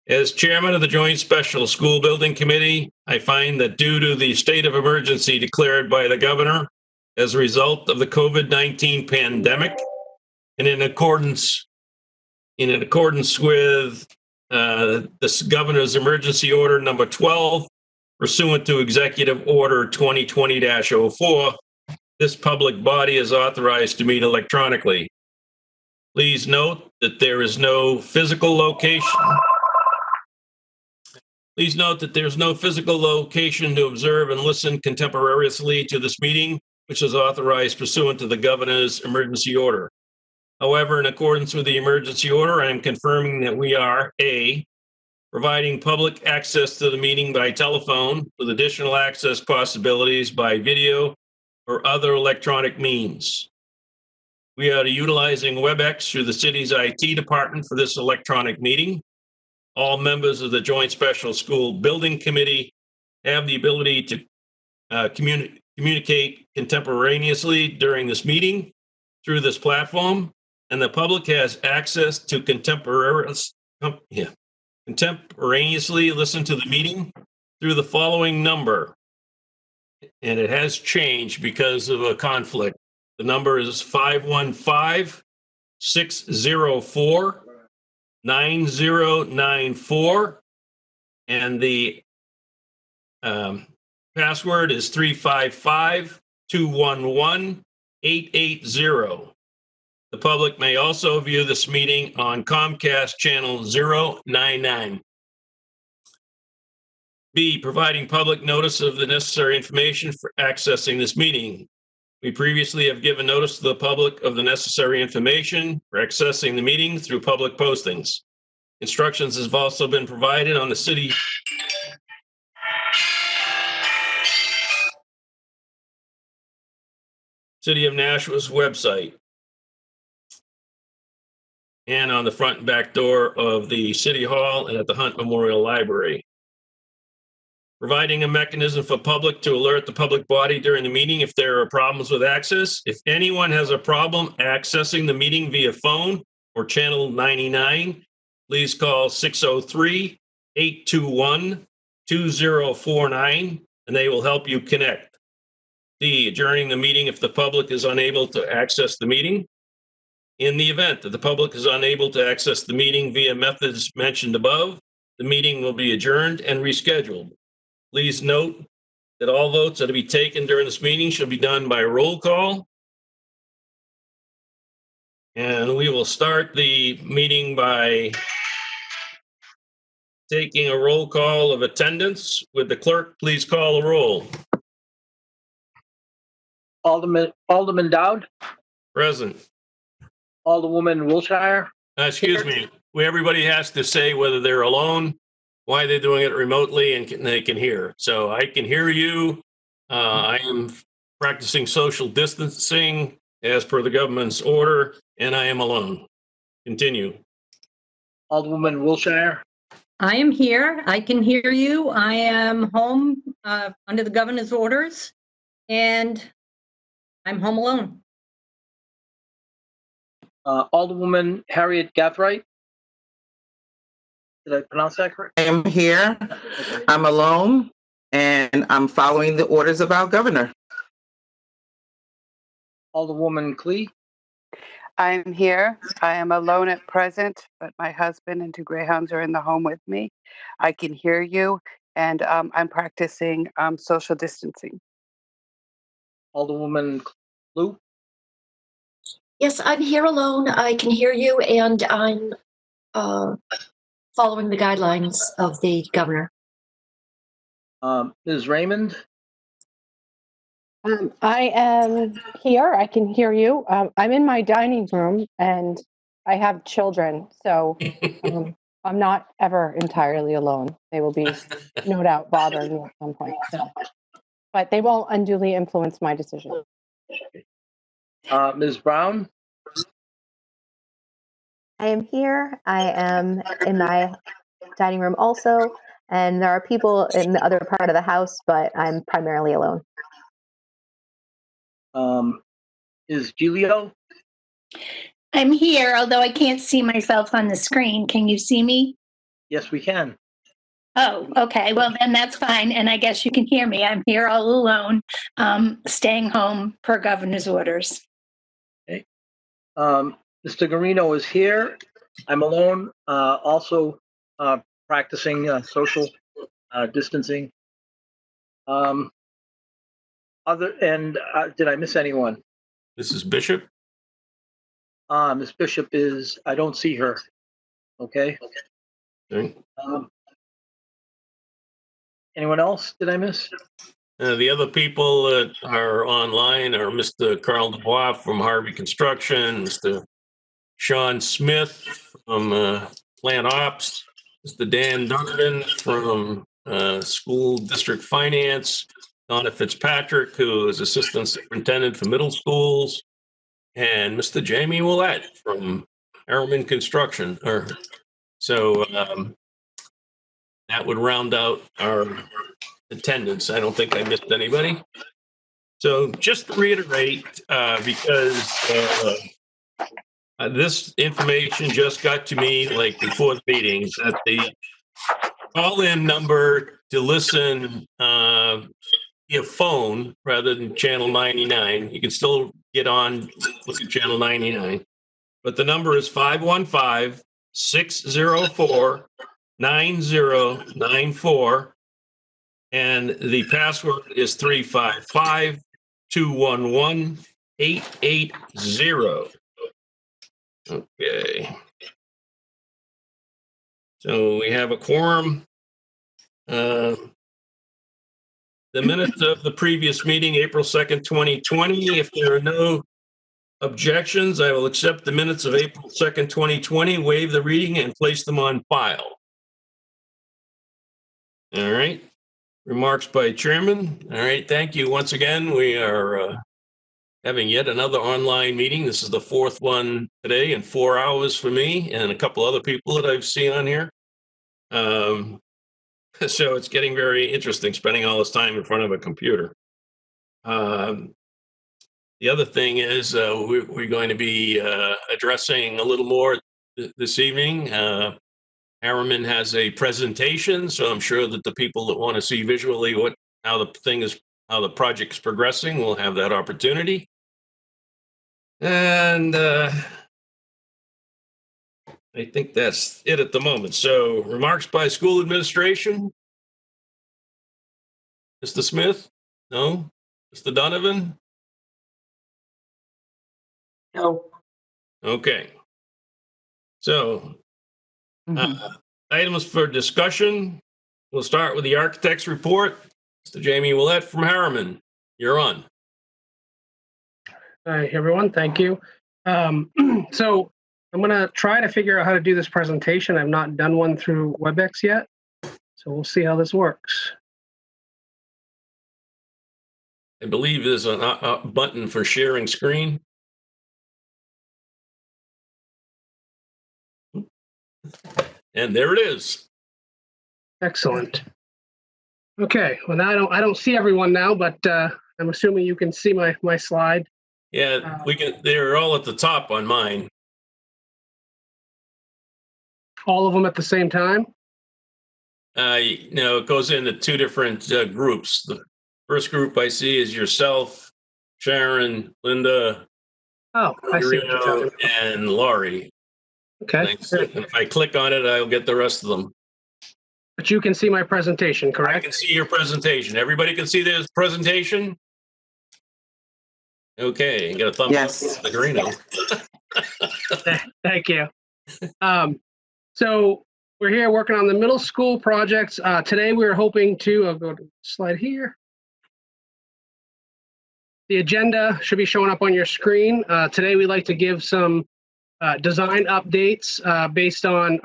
As chairman of the Joint Special School Building Committee, I find that due to the state of emergency declared by the governor as a result of the COVID-19 pandemic, and in accordance with this governor's emergency order number 12, pursuant to Executive Order 2020-04, this public body is authorized to meet electronically. Please note that there is no physical location. Please note that there's no physical location to observe and listen contemporaneously to this meeting, which is authorized pursuant to the governor's emergency order. However, in accordance with the emergency order, I am confirming that we are A, providing public access to the meeting by telephone with additional access possibilities by video or other electronic means. We are utilizing WebEx through the city's IT department for this electronic meeting. All members of the Joint Special School Building Committee have the ability to communicate contemporaneously during this meeting through this platform, and the public has access to contemporaneously listen to the meeting through the following number. And it has changed because of a conflict. The number is 515-604-9094, and the password is 355-211-880. The public may also view this meeting on Comcast channel 099. B, providing public notice of the necessary information for accessing this meeting. We previously have given notice to the public of the necessary information for accessing the meeting through public postings. Instructions have also been provided on the City of Nashua's website and on the front and back door of the City Hall and at the Hunt Memorial Library. Providing a mechanism for public to alert the public body during the meeting if there are problems with access. If anyone has a problem accessing the meeting via phone or channel 99, please call 603-821-2049 and they will help you connect. D, adjourning the meeting if the public is unable to access the meeting. In the event that the public is unable to access the meeting via methods mentioned above, the meeting will be adjourned and rescheduled. Please note that all votes that are to be taken during this meeting should be done by roll call. And we will start the meeting by taking a roll call of attendance. Would the clerk please call a roll? Alderman Dowd. Present. Alderwoman Wilshire. Excuse me. Everybody has to say whether they're alone, why they're doing it remotely, and they can hear. So I can hear you. I am practicing social distancing as per the government's order, and I am alone. Continue. Alderwoman Wilshire. I am here. I can hear you. I am home under the governor's orders, and I'm home alone. Alderwoman Harriet Gathright. Did I pronounce that correct? I am here. Okay. I'm alone, and I'm following the orders of our governor. Alderwoman Clee. I'm here. I am alone at present, but my husband and two greyhounds are in the home with me. I can hear you, and I'm practicing social distancing. Alderwoman Lou. Yes, I'm here alone. I can hear you, and I'm following the guidelines of the governor. Ms. Raymond. I am here. I can hear you. I'm in my dining room, and I have children, so I'm not ever entirely alone. They will be, no doubt, bothering me at some point. So. But they won't unduly influence my decision. Ms. Brown. I am here. I am in my dining room also, and there are people in the other part of the house, but I'm primarily alone. Is Giulio? I'm here, although I can't see myself on the screen. Can you see me? Yes, we can. Oh, okay. Well, then that's fine. And I guess you can hear me. I'm here all alone, staying home per governor's orders. Mr. Garino is here. I'm alone, also practicing social distancing. Did I miss anyone? This is Bishop. Ms. Bishop is, I don't see her. Okay. Okay. Anyone else did I miss? The other people that are online are Mr. Carl Dubois from Harvey Construction, Mr. Sean Smith from Plant Ops, Mr. Dan Donovan from School District Finance, Donna Fitzpatrick, who is Assistant Superintendent for Middle Schools, and Mr. Jamie Ouelette from Harriman Construction. So that would round out our attendance. I don't think I missed anybody. So just to reiterate, because this information just got to me like before the meetings, that the call-in number to listen via phone rather than channel 99, you can still get on, look at channel 99, but the number is 515-604-9094. And the password is 355-211-880. Okay. So we have a quorum. The minutes of the previous meeting, April 2nd, 2020. If there are no objections, I will accept the minutes of April 2nd, 2020, waive the reading, and place them on file. All right. Remarks by chairman. All right, thank you. Once again, we are having yet another online meeting. This is the fourth one today in 4 hours for me and a couple other people that I've seen on here. So it's getting very interesting spending all this time in front of a computer. The other thing is we're going to be addressing a little more this evening. Harriman has a presentation, so I'm sure that the people that want to see visually how the project's progressing will have that opportunity. And I think that's it at the moment. So remarks by school administration. Mr. Smith? No? Mr. Donovan? No. Okay. So items for discussion. We'll start with the architect's report. Mr. Jamie Ouelette from Harriman, you're on. Hi, everyone. Thank you. So I'm going to try to figure out how to do this presentation. I've not done one through WebEx yet, so we'll see how this works. I believe there's a button for sharing screen. And there it is. Excellent. Okay. Well, now I don't see everyone now, but I'm assuming you can see my slide. Yeah, we can. They're all at the top on mine. All of them at the same time? No, it goes into two different groups. The first group I see is yourself, Sharon, Linda, Oh, I see what you're talking about. and Laurie. Okay. If I click on it, I'll get the rest of them. But you can see my presentation, I correct? can see your presentation. Everybody can see this presentation? Okay, you got a thumbs Yes. up, the Garino. Thank you. So we're here working on the middle school projects. Today we're hoping to, I'll go to the slide here. The agenda should be showing up on your screen. Today we'd like to give some design updates based on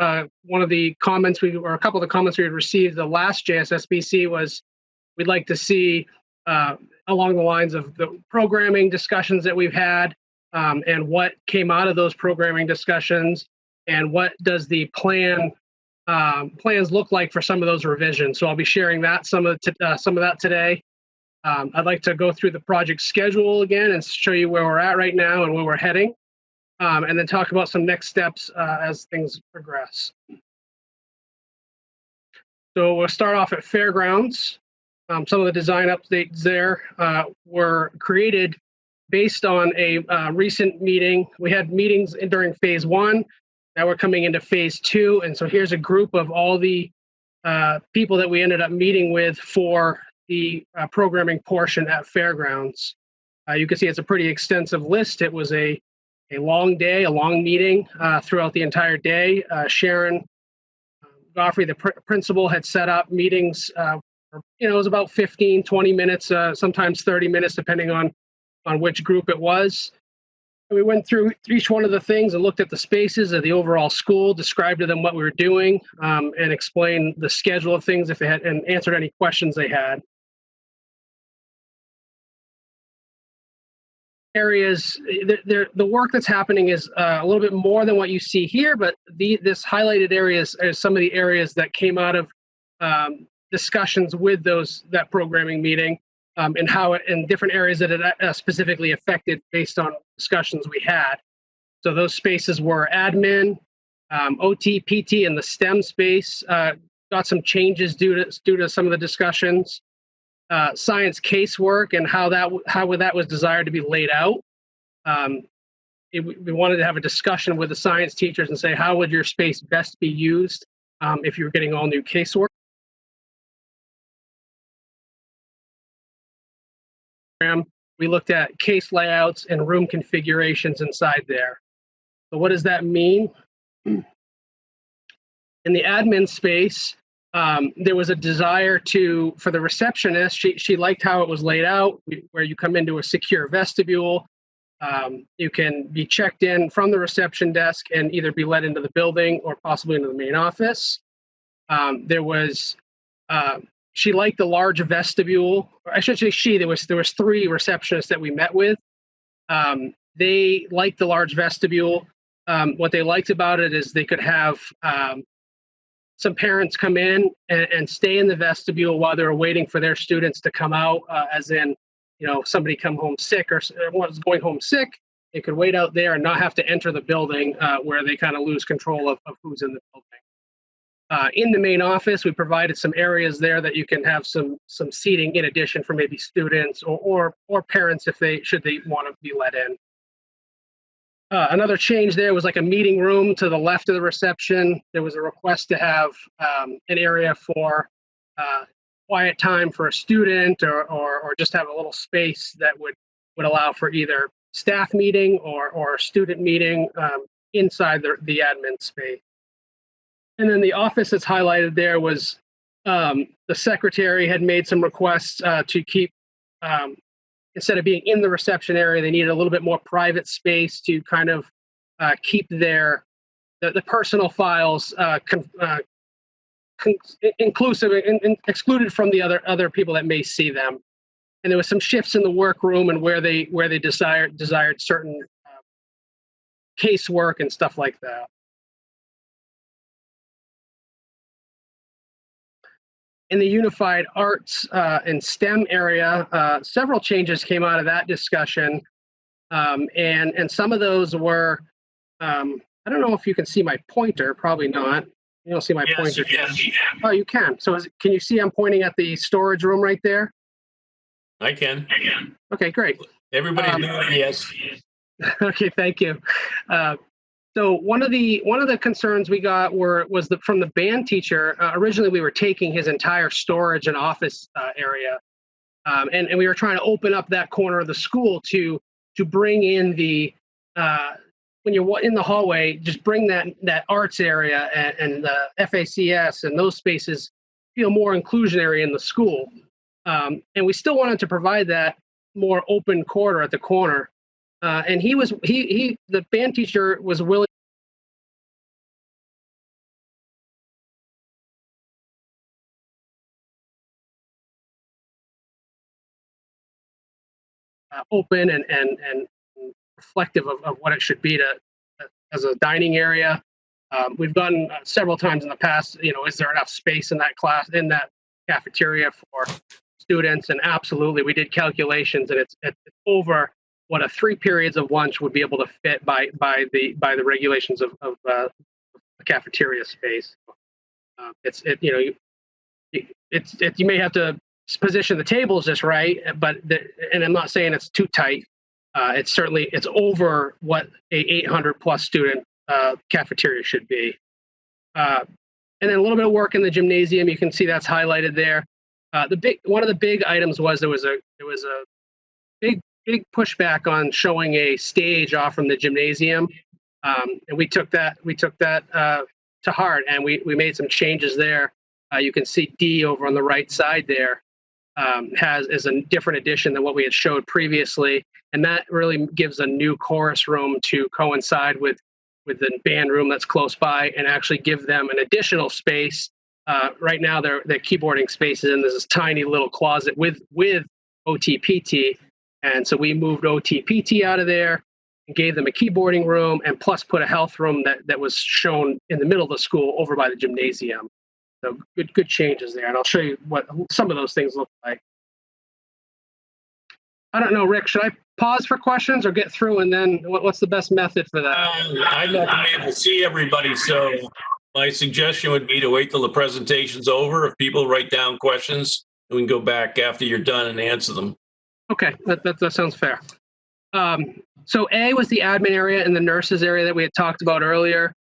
one of the comments or a couple of the comments we had received the last JSSBC was we'd like to see along the lines of the programming discussions that we've had and what came out of those programming discussions and what does the plans look like for some of those revisions. So I'll be sharing that some of that today. I'd like to go through the project schedule again and show you where we're at right now and where we're heading. And then talk about some next steps as things progress. So we'll start off at Fairgrounds. Some of the design updates there were created based on a recent meeting. We had meetings during phase 1. Now we're coming into phase 2. And so here's a group of all the people that we ended up meeting with for the programming portion at Fairgrounds. You can see it's a pretty extensive list. It was a long day, a long meeting throughout the entire day. Sharon Godfrey, the principal, had set up meetings. It was about 15, 20 minutes, sometimes 30 minutes, depending on which group it was. And we went through each one of the things and looked at the spaces of the overall school, described to them what we were doing, and explained the schedule of things if they had, and answered any questions they had. Areas, the work that's happening is a little bit more than what you see here, but this highlighted areas are some of the areas that came out of discussions with that programming meeting, and how in different areas that it specifically affected based on discussions we had. So those spaces were admin, OT, PT, and the STEM space got some changes due to some of the discussions. Science casework and how that was desired to be laid out. We wanted to have a discussion with the science teachers and say, how would your space best be used if you were getting all new casework? We looked at case layouts and room configurations inside there. So what does that mean? In the admin space, there was a desire for the receptionist, she liked how it was laid out, where you come into a secure vestibule. You can be checked in from the reception desk and either be led into the building or possibly into the main office. She liked the large vestibule. I should say there was 3 receptionists that we met with. They liked the large vestibule. What they liked about it is they could have some parents come in and stay in the vestibule while they were waiting for their students to come out, as in, somebody come home sick or was going home sick, they could wait out there and not have to enter the building where they kind of lose control of who's in the building. In the main office, we provided some areas there that you can have some seating in addition for maybe students or parents should they want to be let in. Another change there was like a meeting room to the left of the reception. There was a request to have an area for quiet time for a student or just have a little space that would allow for either staff meeting or student meeting inside the admin space. And then the office that's highlighted there was the secretary had made some requests to keep, instead of being in the reception area, they needed a little bit more private space to kind of keep the personal files inclusive and excluded from the other people that may see them. And there was some shifts in the workroom and where they desired certain casework and stuff like that. In the unified arts and STEM area, several changes came out of that discussion. And some of those were, I don't know if you can see my pointer, probably not. You don't see my pointer. Yes, you can. Oh, you can. So can you see I'm pointing at the storage room right there? I can. Okay, great. Everybody's doing yes. Okay, thank you. So one of the concerns we got was from the band teacher. Originally, we were taking his entire storage and office area, and we were trying to open up that corner of the school to bring in the when you're in the hallway, just bring that arts area and the FACS and those spaces feel more inclusionary in the school. And we still wanted to provide that more open corridor at the corner. And the band teacher was willing open and reflective of what it should be as a dining area. We've gotten several times in the past, is there enough space in that cafeteria for students? And absolutely, we did calculations, and it's over what 3 periods of lunch would be able to fit by the regulations of a cafeteria space. you may have to position the tables just right, but and I'm not saying it's too tight. It's over what a 800 plus student cafeteria should be. And then a little bit of work in the gymnasium. You can see that's highlighted there. One of the big items was there was a big pushback on showing a stage off from the gymnasium, and we took that to heart, and we made some changes there. You can see D over on the right side there is a different addition than what we had showed previously, and that really gives a new chorus room to coincide with the band room that's close by, and actually give them an additional space. Right now, their keyboarding space is in this tiny little closet with OTPT, and so we moved OTPT out of there and gave them a keyboarding room, and plus put a health room that was shown in the middle of the school over by the gymnasium. So good changes there, and I'll show you what some of those things look like. I don't know, Rick, should I pause for questions or get through, and then what's the best method for that? I'm not going to be able to see everybody, so my suggestion would be to wait till the presentation's over. If people write down questions, we can go back after you're done and answer them. Okay, that sounds fair. So A was the admin area and the nurses area that we had talked about earlier.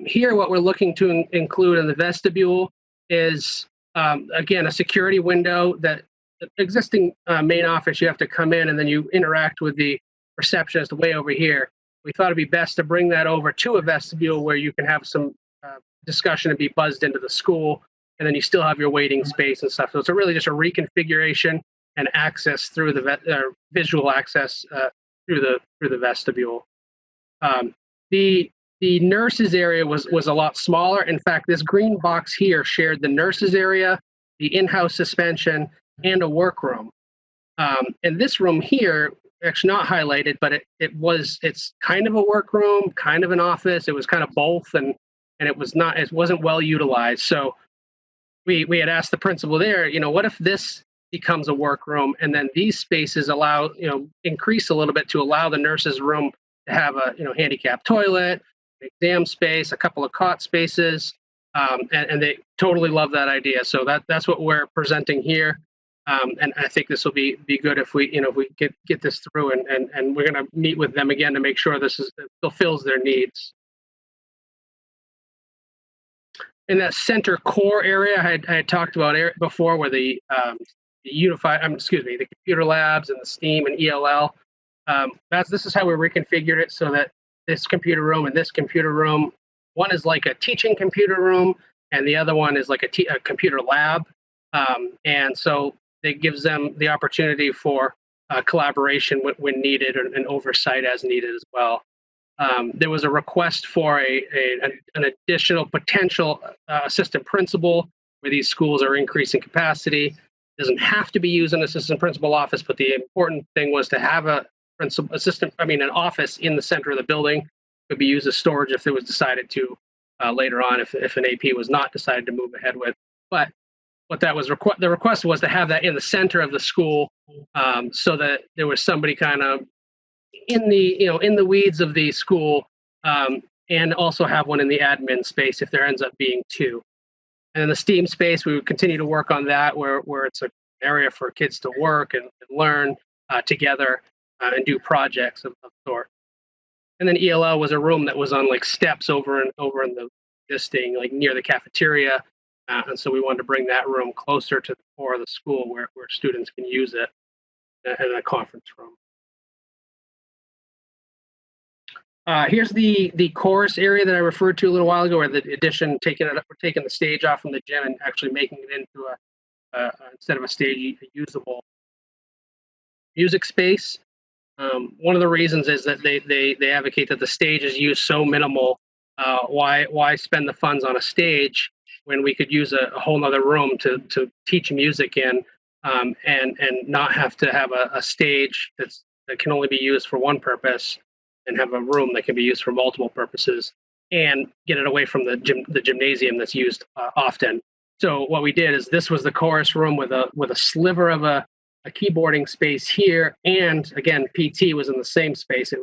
Here, what we're looking to include in the vestibule is, again, a security window. That the existing main office, you have to come in and then you interact with the receptionist way over here. We thought it'd be best to bring that over to a vestibule where you can have some discussion and be buzzed into the school, and then you still have your waiting space and stuff. So it's really just a reconfiguration and access through the visual access through the vestibule. The nurses area was a lot smaller. In fact, this green box here shared the nurses area, the in-house suspension, and a workroom. And this room here, actually not highlighted, but it's kind of a workroom, kind of an office. It was kind of both, and it wasn't well utilized. So we had asked the principal there, what if this becomes a workroom, and then these spaces increase a little bit to allow the nurses' room to have a handicapped toilet, exam space, a couple of cot spaces, and they totally love that idea. So that's what we're presenting here, and I think this will be good if we get this through, and we're going to meet with them again to make sure this fulfills their needs. In that center core area, I had talked about before, where the computer labs and the STEAM and ELL. This is how we reconfigured it, so that this computer room and this computer room, one is like a teaching computer room, and the other one is like a computer lab. And so it gives them the opportunity for collaboration when needed, and oversight as needed as well. There was a request for an additional potential assistant principal, where these schools are increasing capacity. It doesn't have to be used in an assistant principal office, but the important thing was to have an office in the center of the building. It could be used as storage if it was decided to later on, if an AP was not decided to move ahead with. But what that was the request was to have that in the center of the school, so that there was somebody kind of in the weeds of the school, and also have one in the admin space if there ends up being two. And in the STEAM space, we would continue to work on that, where it's an area for kids to work and learn together and do projects of sort. And then ELL was a room that was on like steps over in the existing, like near the cafeteria, and so we wanted to bring that room closer to the core of the school, where students can use it in a conference room. Here's the chorus area that I referred to a little while ago, where the addition taking the stage off from the gym and actually making it into instead of a stage, a usable music space. One of the reasons is that they advocate that the stage is used so minimal. Why spend the funds on a stage when we could use a whole other room to teach music in, and not have to have a stage that can only be used for one purpose, and have a room that can be used for multiple purposes, and get it away from the gymnasium that's used often. So what we did is, this was the chorus room with a sliver of a keyboarding space here, and again, PT was in the same space. It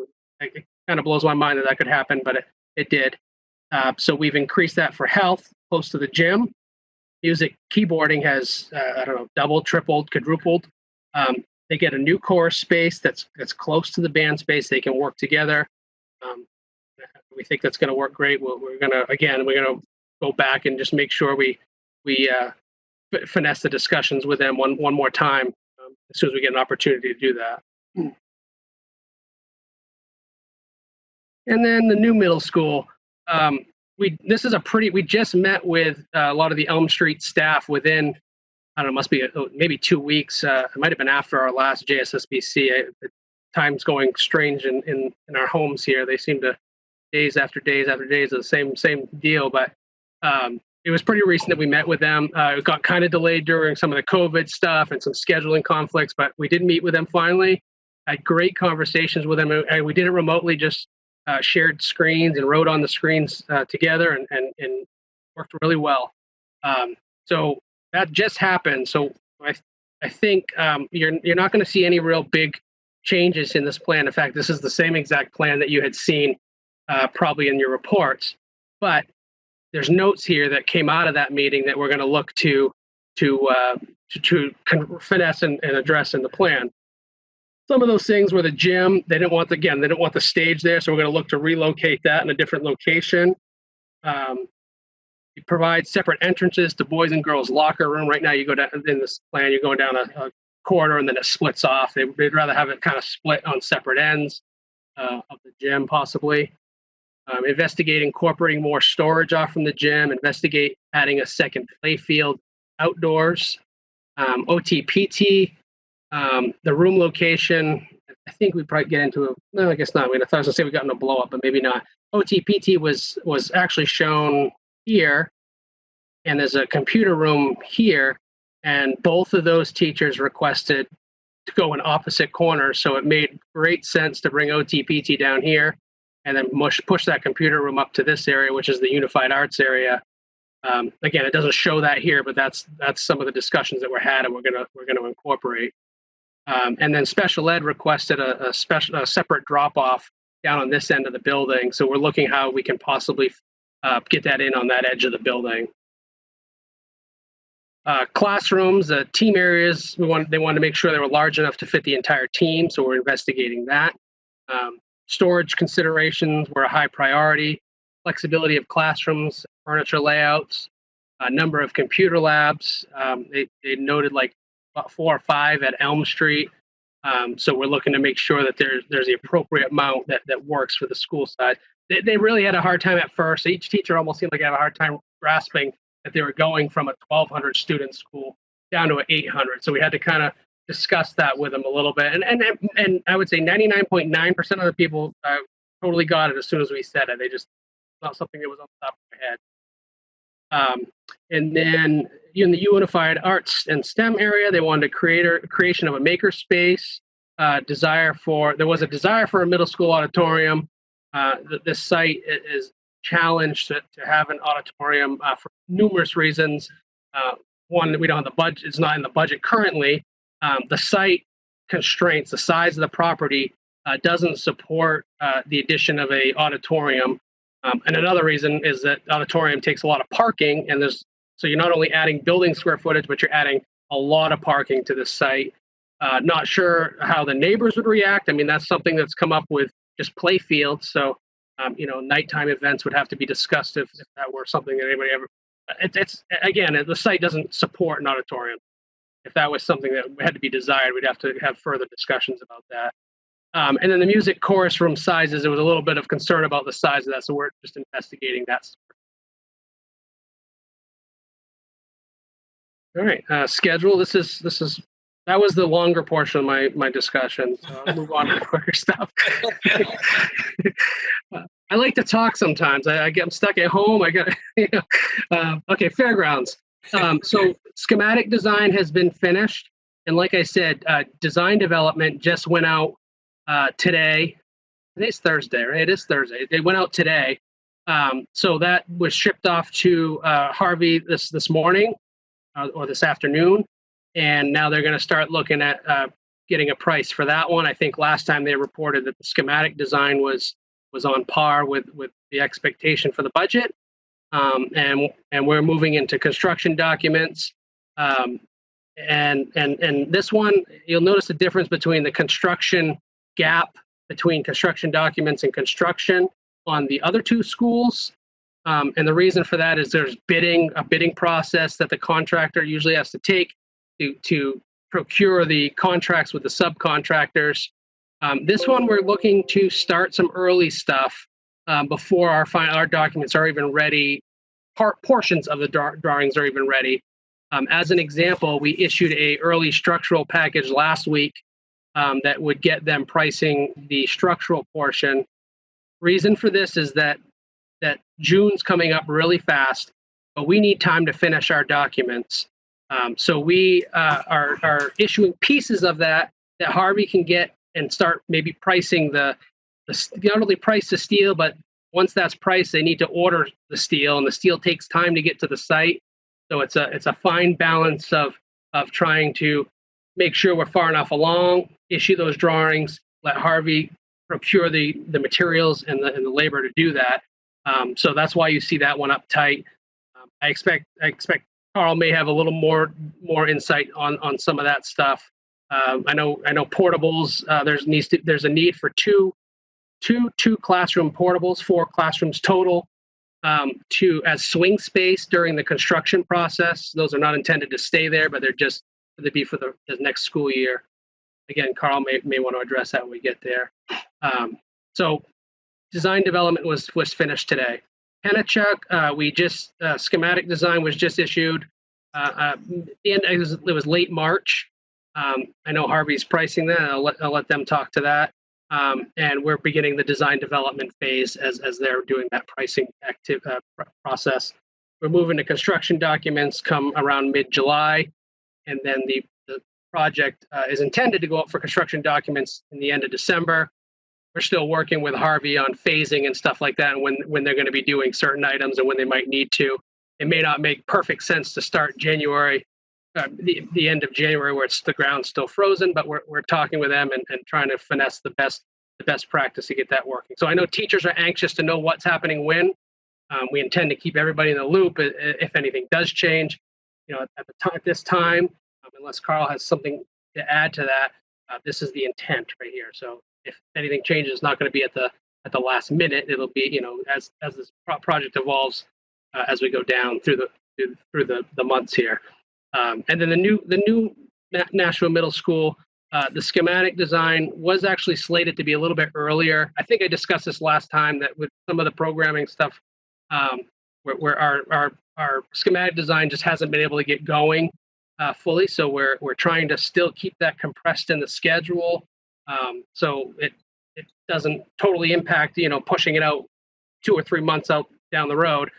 kind of blows my mind that could happen, but it did. So we've increased that for health, close to the gym, music keyboarding has, I don't know, doubled, tripled, quadrupled. They get a new chorus space that's close to the band space. They can work together. We think that's going to work great. We're going to go back and just make sure we finesse the discussions with them one more time as soon as we get an opportunity to do that. And then the new middle school. We just met with a lot of the Elm Street staff within, I don't know, must be maybe 2 weeks. It might have been after our last JSSBC. Time's going strange in our homes here. They seem to days after days after days of the same deal. But it was pretty recent that we met with them. It got kind of delayed during some of the COVID stuff and some scheduling conflicts, but we did meet with them finally. Had great conversations with them, and we did it remotely, just shared screens and wrote on the screens together and worked really well. So that just happened. So I think you're not going to see any real big changes in this plan. In fact, this is the same exact plan that you had seen probably in your reports. But there's notes here that came out of that meeting that we're going to look to finesse and address in the plan. Some of those things were the gym. They didn't want the stage there, so we're going to look to relocate that in a different location. We provide separate entrances to boys and girls locker room. Right now, you go down in this plan, you're going down a corridor and then it splits off. They'd rather have it kind of split on separate ends of the gym, possibly. Investigate incorporating more storage off from the gym. Investigate adding a second play field outdoors. OTPT. The room location, I think we probably get into it. No, I guess not. I thought I was going to say we got in a blow up, but maybe not. OTPT was actually shown here, and there's a computer room here, and both of those teachers requested to go in opposite corners, so it made great sense to bring OTPT down here and then push that computer room up to this area, which is the Unified Arts area. Again, it doesn't show that here, but that's some of the discussions that were had, and we're gonna incorporate. And then special ed requested a separate drop off down on this end of the building. So we're looking how we can possibly get that in on that edge of the building. Classrooms, team areas, they wanted to make sure they were large enough to fit the entire team. So we're investigating that. Storage considerations were a high priority. Flexibility of classrooms, furniture layouts, a number of computer labs. They noted like about 4 or 5 at Elm Street. So we're looking to make sure that there's the appropriate amount that works for the school side. They really had a hard time at first. Each teacher almost seemed like they had a hard time grasping that they were going from a 1,200 student school down to an 800. So we had to kind of discuss that with them a little bit. And I would say 99.9% of the people totally got it as soon as we said it. They just not something that was on the top of their head. And then in the Unified Arts and STEM area, they wanted creation of a maker space. There was a desire for a middle school auditorium. This site is challenged to have an auditorium for numerous reasons. One, that we don't have the budget; it's not in the budget currently. The site constraints, the size of the property, doesn't support the addition of a auditorium. And another reason is that auditorium takes a lot of parking, and so you're not only adding building square footage, but you're adding a lot of parking to the site. Not sure how the neighbors would react. I mean, that's something that's come up with just play fields. So, nighttime events would have to be discussed if that were something that anybody ever. It's again, the site doesn't support an auditorium. If that was something that had to be desired, we'd have to have further discussions about that. And then the music chorus room sizes, there was a little bit of concern about the size of that, so we're just investigating that. All right, schedule. That was the longer portion of my discussion. So I'll move on to the quicker stuff. I like to talk sometimes. I'm stuck at home. Okay, fairgrounds. So schematic design has been finished, and like I said, design development just went out today. Today's Thursday, right? It is Thursday. They went out today. So that was shipped off to Harvey this morning or this afternoon. And now they're going to start looking at getting a price for that one. I think last time they reported that the schematic design was on par with the expectation for the budget. and we're moving into construction documents. And this one, you'll notice the difference between the construction gap between construction documents and construction on the other two schools. And the reason for that is there's a bidding process that the contractor usually has to take to procure the contracts with the subcontractors. This one, we're looking to start some early stuff before our documents are even ready. Portions of the drawings are even ready. As an example, we issued a early structural package last week that would get them pricing the structural portion. Reason for this is that June's coming up really fast, but we need time to finish our documents. So we are issuing pieces of that Harvey can get and start maybe pricing not only price the steel, but once that's priced, they need to order the steel, and the steel takes time to get to the site. So it's a fine balance of trying to make sure we're far enough along, issue those drawings, let Harvey procure the materials and the labor to do that. So that's why you see that one up tight. I expect Carl may have a little more insight on some of that stuff. I know portables. There's a need for two classroom portables, 4 classrooms total, as swing space during the construction process. Those are not intended to stay there, but they're just to be for the next school year. Again, Carl may want to address that when we get there. So design development was finished today. Penachuk, we just schematic design was just issued. It was late March. I know Harvey's pricing that. I'll let them talk to that. And we're beginning the design development phase as they're doing that pricing process. We're moving to construction documents come around mid-July, and then the project is intended to go up for construction documents in the end of December. We're still working with Harvey on phasing and stuff like that, and when they're going to be doing certain items and when they might need to. It may not make perfect sense to start January, the end of January, where the ground's still frozen, but we're talking with them and trying to finesse the best practice to get that working. So I know teachers are anxious to know what's happening when. We intend to keep everybody in the loop if anything does change. At this time, unless Carl has something to add to that, this is the intent right here. So if anything changes, it's not going to be at the last minute. It'll be as this project evolves as we go down through the months here. And then the new Nashua Middle School, the schematic design was actually slated to be a little bit earlier. I think I discussed this last time that with some of the programming stuff, where our schematic design just hasn't been able to get going fully. So we're trying to still keep that compressed in the schedule, so it doesn't totally impact pushing it out 2 or 3 months out down the road.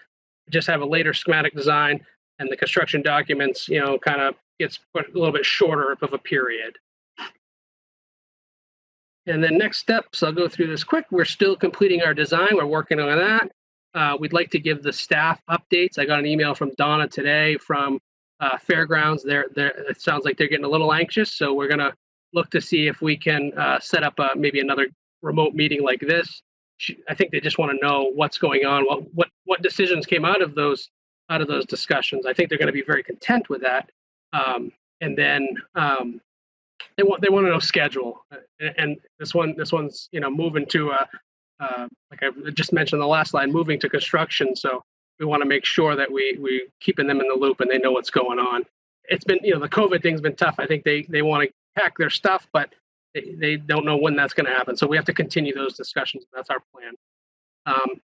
Just have a later schematic design, and the construction documents kind of gets put a little bit shorter of a period. And then next steps, I'll go through this quick. We're still completing our design. We're working on that. We'd like to give the staff updates. I got an email from Donna today from Fairgrounds. It sounds like they're getting a little anxious, so we're going to look to see if we can set up maybe another remote meeting like this. I think they just want to know what's going on, what decisions came out of those discussions. I think they're going to be very content with that. And then they want to know schedule. And this one's moving to like I just mentioned the last line, moving to construction. So we want to make sure that we keeping them in the loop and they know what's going on. It's been the COVID thing's been tough. I think they want to pack their stuff, but they don't know when that's going to happen. So we have to continue those discussions. That's our plan.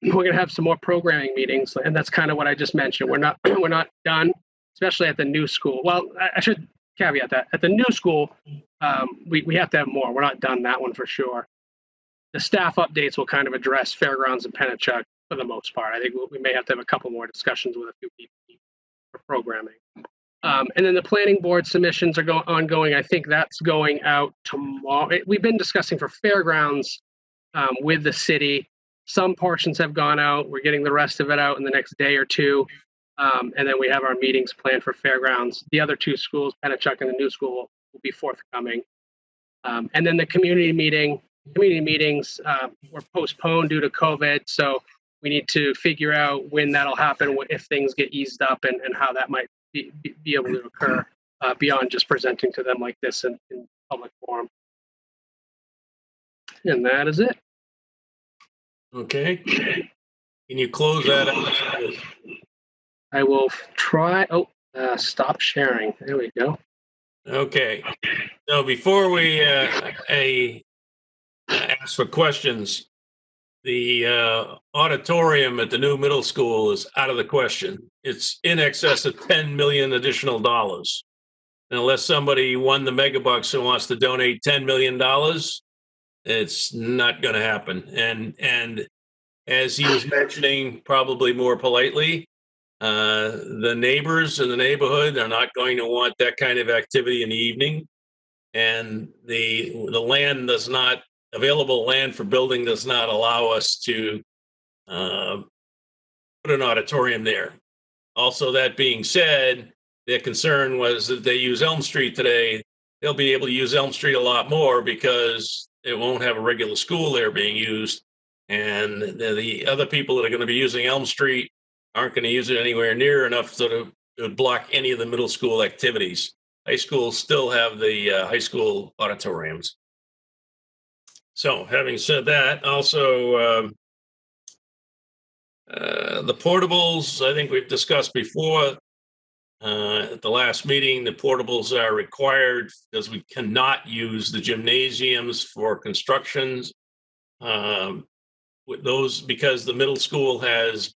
We're going to have some more programming meetings, and that's kind of what I just mentioned. We're not done, especially at the new school. Well, I should caveat that at the new school, we have to have more. We're not done that one for sure. The staff updates will kind of address Fairgrounds and Penachuk for the most part. I think we may have to have a couple more discussions with a few people for programming. And then the planning board submissions are ongoing. I think that's going out tomorrow. We've been discussing for Fairgrounds with the city. Some portions have gone out. We're getting the rest of it out in the next day or two. And then we have our meetings planned for Fairgrounds. The other two schools, Penachuk and the new school, will be forthcoming. And then the community meetings were postponed due to COVID. So we need to figure out when that'll happen, if things get eased up, and how that might be able to occur beyond just presenting to them like this in public forum. And that is it. Okay. Can you close that out? I will try. Oh, stop sharing. There we go. Okay. So before we ask for questions, the auditorium at the new middle school is out of the question. It's in excess of $10 million additional dollars. And unless somebody won the megabucks and wants to donate $10 million, it's not going to happen. And as he was mentioning, probably more politely, the neighbors in the neighborhood are not going to want that kind of activity in the evening. And the land does not, available land for building does not allow us to put an auditorium there. Also, that being said, their concern was that they use Elm Street today. They'll be able to use Elm Street a lot more because it won't have a regular school there being used. And the other people that are going to be using Elm Street aren't going to use it anywhere near enough so to block any of the middle school activities. High schools still have the high school auditoriums. So having said that, also the portables, I think we've discussed before at the last meeting, the portables are required because we cannot use the gymnasiums for constructions. With those, because the middle school has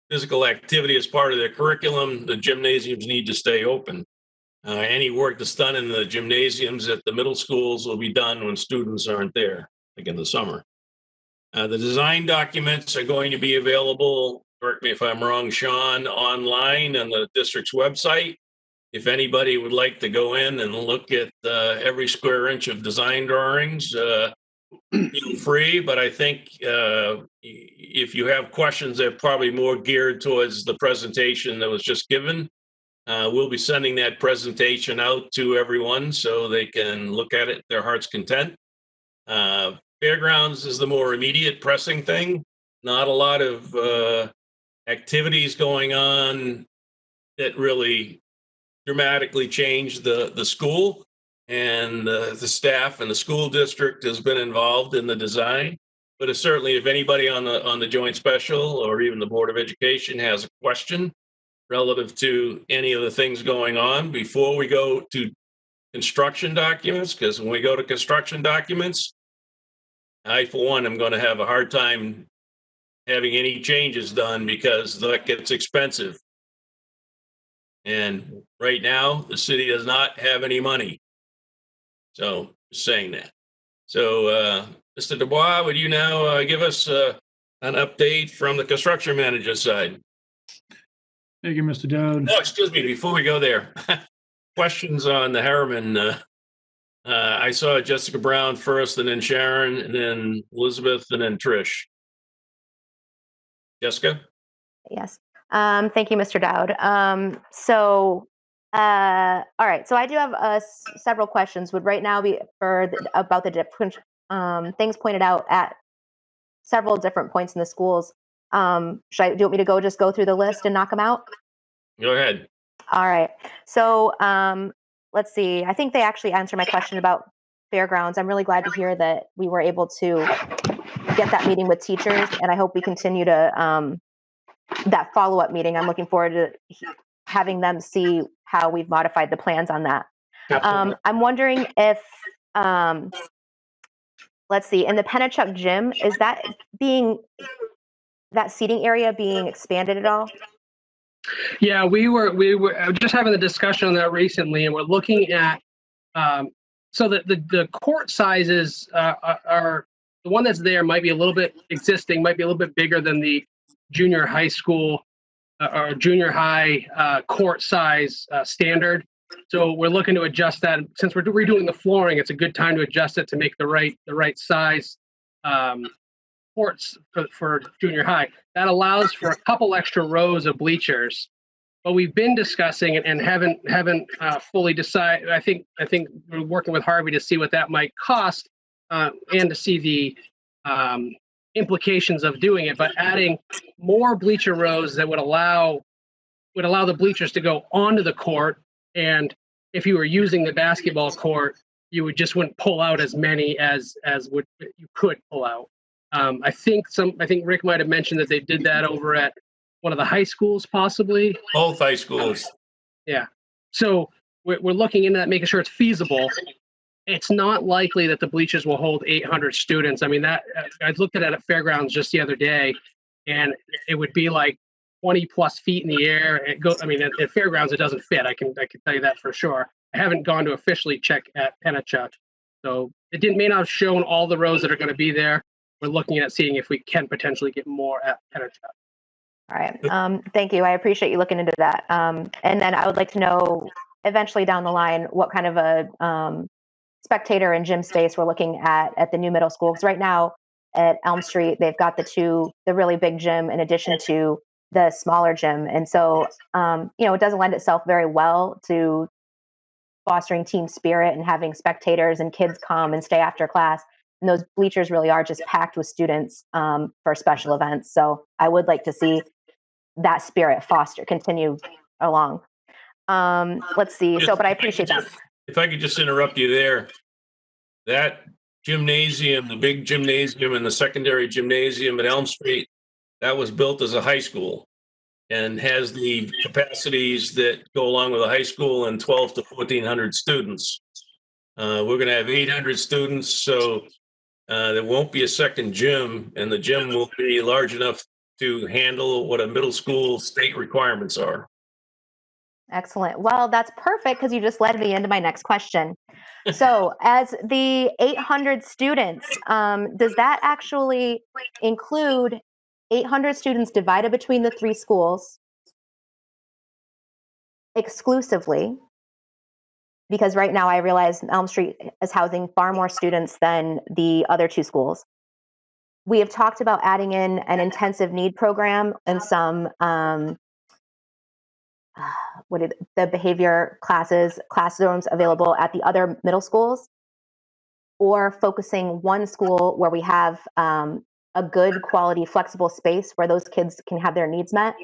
physical activity as part of their curriculum, the gymnasiums need to stay open. Any work that's done in the gymnasiums at the middle schools will be done when students aren't there, like in the summer. The design documents are going to be available, correct me if I'm wrong, Sean, online on the district's website. If anybody would like to go in and look at every square inch of design drawings, feel free. But I think if you have questions, they're probably more geared towards the presentation that was just given. We'll be sending that presentation out to everyone so they can look at it, their heart's content. Fairgrounds is the more immediate pressing thing. Not a lot of activities going on that really dramatically change the school, and the staff and the school district has been involved in the design. But it's certainly, if anybody on the joint special or even the Board of Education has a question relative to any of the things going on before we go to construction documents, because when we go to construction documents, I, for one, am going to have a hard time having any changes done because that gets expensive. And right now, the city does not have any money. So, just saying that. So, Mr. Dubois, would you now give us an update from the construction manager side? Thank you, Mr. Dowd. Oh, excuse me, before we go there, questions on the Harriman. I saw Jessica Brown first, and then Sharon, and then Elizabeth, and then Trish. Jessica? Yes. Thank you, Mr. Dowd. All right. So I do have several questions. Would right now be about the different things pointed out at several different points in the schools. Do you want me to just go through the list and knock them out? Go ahead. All right. So let's see. I think they actually answered my question about fairgrounds. I'm really glad to hear that we were able to get that meeting with teachers, and I hope we continue to that follow-up meeting. I'm looking forward to having them see how we've modified the plans on that. I'm wondering if, let's see, in the Penachuk gym, is that seating area being expanded at all? Yeah, we were just having a discussion on that recently, and we're looking at so that the court sizes are the one that's there might be a little bit existing, might be a little bit bigger than the junior high school or junior high court size standard. So we're looking to adjust that. Since we're redoing the flooring, it's a good time to adjust it to make the right size courts for junior high. That allows for a couple extra rows of bleachers. But we've been discussing it and haven't fully decided. I think we're working with Harvey to see what that might cost and to see implications of doing it, but adding more bleacher rows that would allow the bleachers to go onto the court. And if you were using the basketball court, you wouldn't pull out as many as would you could pull out. I think Rick might have mentioned that they did that over at one of the high schools, possibly. Both high schools. Yeah. So we're looking into that, making sure it's feasible. It's not likely that the bleachers will hold 800 students. I mean, I looked at it at Fairgrounds just the other day, and it would be like 20 plus feet in the air. At Fairgrounds, it doesn't fit. I can tell you that for sure. I haven't gone to officially check at Pennachuck, so it may not have shown all the rows that are going to be there. We're looking at seeing if we can potentially get more at Pennachuck. All right. Thank you. I appreciate you looking into that. And then I would like to know eventually down the line what kind of a spectator and gym space we're looking at the new middle school. Because right now at Elm Street, they've got the really big gym in addition to the smaller gym. And so, it doesn't lend itself very well to fostering team spirit and having spectators and kids come and stay after class. And those bleachers really are just packed with students for special events. So I would like to see that spirit continue along. Let's see. But I appreciate that. If I could just interrupt you there, that gymnasium, the big gymnasium and the secondary gymnasium at Elm Street, that was built as a high school and has the capacities that go along with a high school and 12 to 1,400 students. We're going to have 800 students, so there won't be a second gym, and the gym will be large enough to handle what a middle school state requirements are. Excellent. Well, that's perfect because you just led me into my next question. So as the 800 students, does that actually include 800 students divided between the 3 schools exclusively? Because right now I realize Elm Street is housing far more students than the other 2 schools. We have talked about adding in an intensive need program and some the behavior classrooms available at the other middle schools, or focusing one school where we have a good quality flexible space where those kids can have their needs met.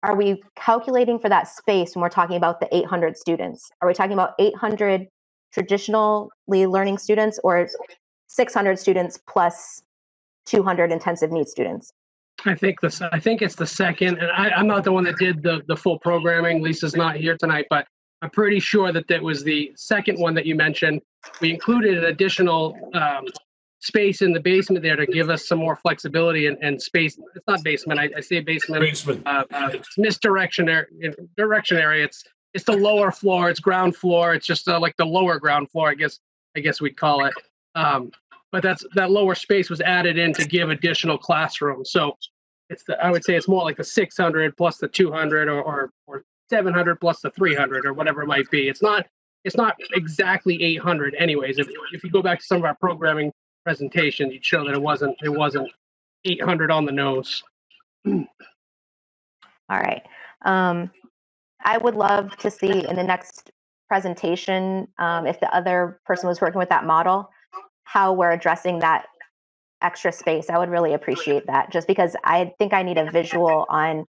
Are we calculating for that space when we're talking about the 800 students? Are we talking about 800 traditionally learning students or 600 students plus 200 intensive needs students? I think it's the second, and I'm not the one that did the full programming. Lisa's not here tonight, but I'm pretty sure that was the second one that you mentioned. We included an additional space in the basement there to give us some more flexibility and space. It's not basement. I say basement. It's misdirection direction area. It's the lower floor. It's ground floor. It's just like the lower ground floor, I guess we'd call it. But that lower space was added in to give additional classrooms. So I would say it's more like the 600 plus the 200 or 700 plus the 300 or whatever it might be. It's not exactly 800 anyways. If you go back to some of our programming presentations, you'd show that it wasn't 800 on the nose. All right. I would love to see in the next presentation, if the other person was working with that model, how we're addressing that extra space. I would really appreciate that, just because I think I need a visual on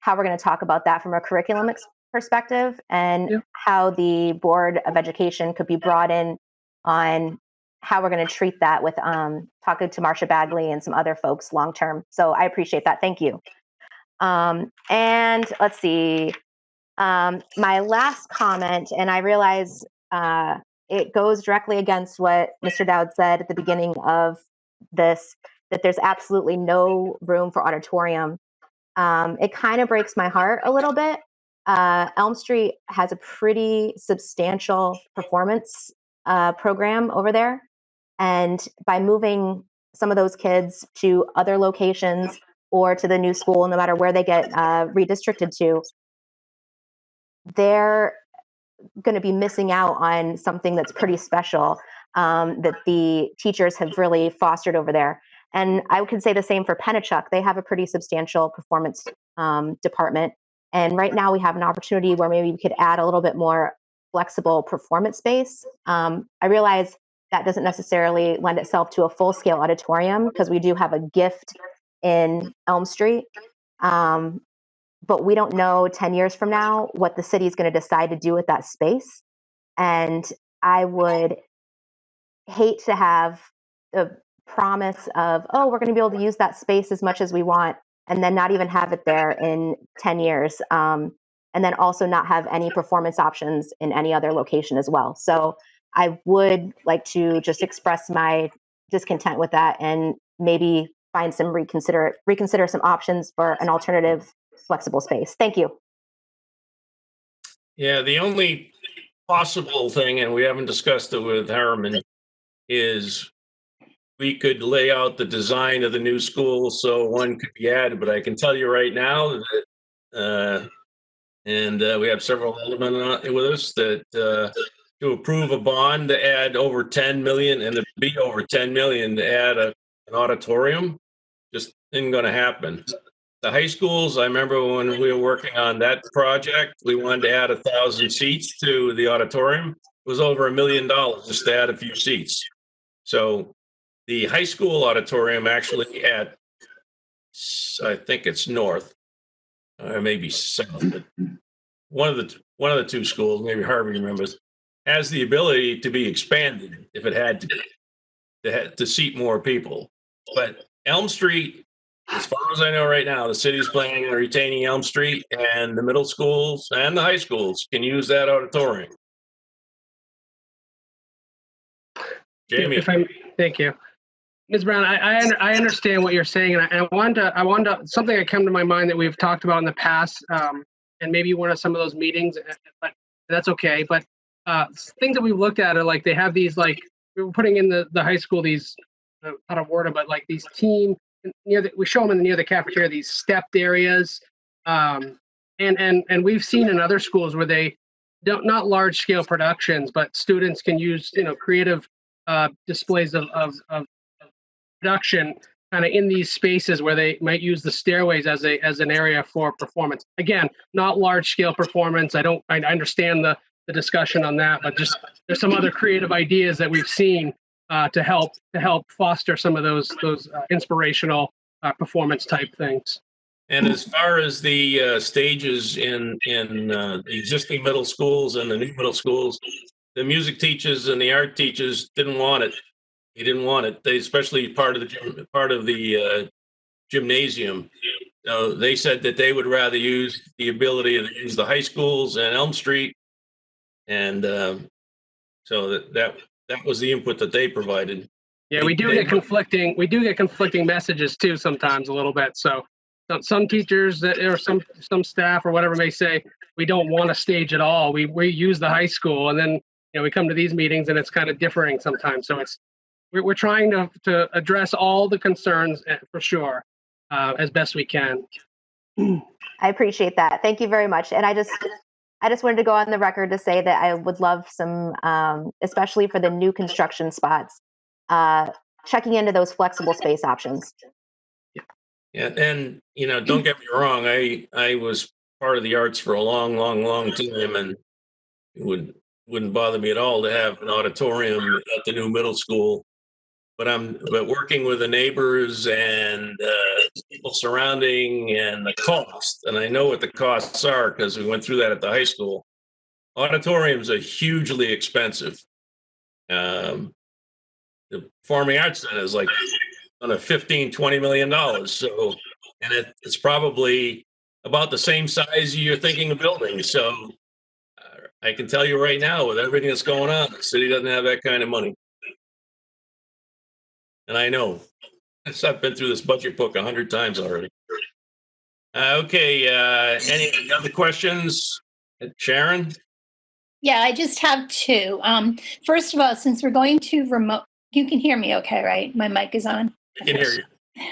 how we're going to talk about that from a curriculum perspective, and how the Board of Education could be brought in on how we're going to treat that with talking to Marcia Bagley and some other folks long term. So I appreciate that. Thank you. And let's see. My last comment, and I realize it goes directly against what Mr. Dowd said at the beginning of this, that there's absolutely no room for auditorium. It kind of breaks my heart a little bit. Elm Street has a pretty substantial performance program over there. And by moving some of those kids to other locations or to the new school, no matter where they get redistricted to, they're going to be missing out on something that's pretty special that the teachers have really fostered over there. And I could say the same for Pennachuck. They have a pretty substantial performance department. And right now we have an opportunity where maybe we could add a little bit more flexible performance space. I realize that doesn't necessarily lend itself to a full-scale auditorium because we do have a gift in Elm Street. But we don't know 10 years from now what the city is going to decide to do with that space. And I would hate to have the promise of, oh, we're going to be able to use that space as much as we want, and then not even have it there in 10 years. And then also not have any performance options in any other location as well. So I would like to just express my discontent with that and maybe find some reconsider some options for an alternative flexible space. Thank you. Yeah, the only possible thing, and we haven't discussed it with Harriman, is we could lay out the design of the new school so one could be added. But I can tell you right now that, we have several aldermen with us, that to approve a bond to add over 10 million and to be over 10 million to add an auditorium just isn't going to happen. The high schools, I remember when we were working on that project, we wanted to add 1,000 seats to the auditorium. It was over $1 million just to add a few seats. So the high school auditorium actually at, I think it's north, or maybe south, but one of the two schools, maybe Harvey remembers, has the ability to be expanded if it had to seat more people. But Elm Street, as far as I know right now, the city's planning on retaining Elm Street, and the middle schools and the high schools can use that auditorium. Jamie. Thank you. Ms. Brown, I understand what you're saying, and I wanted to, something that came to my mind that we've talked about in the past, and maybe one of some of those meetings, but that's okay. But things that we've looked at are like, they have these, like, we were putting in the high school, these, not a word, but like these team, we show them near the cafeteria, these stepped areas. And we've seen in other schools where they don't, not large scale productions, but students can use, creative displays of production kind of in these spaces where they might use the stairways as an area for performance. Again, not large scale performance. I understand the discussion on that, but just there's some other creative ideas that we've seen to help foster some of those inspirational performance type things. And as far as the stages in the existing middle schools and the new middle schools, the music teachers and the art teachers didn't want it. He didn't want it. They, especially part of the gymnasium. So they said that they would rather use the ability to use the high schools and Elm Street, and so that was the input that they provided. Yeah, we do get conflicting messages too sometimes a little bit. So some teachers or some staff or whatever may say we don't want a stage at all. We use the high school, and then we come to these meetings and it's kind of differing sometimes. So we're trying to address all the concerns for sure as best we can. I appreciate that. Thank you very much. And I just wanted to go on the record to say that I would love some, especially for the new construction spots, checking into those flexible space options. Yeah, and don't get me wrong, I was part of the arts for a long time, and it wouldn't bother me at all to have an auditorium at the new middle school. But working with the neighbors and people surrounding, and the cost, and I know what the costs are because we went through that at the high school. Auditoriums are hugely expensive. The Performing Arts Center is like on a $15-20 million. So, and it's probably about the same size you're thinking of building. So I can tell you right now, with everything that's going on, the city doesn't have that kind of money. And I know, I've been through this budget book 100 times already. Okay, any other questions? Sharon? Yeah, I just have two. First of all, since we're going to remote, you can hear me okay, right? My mic is on. I can hear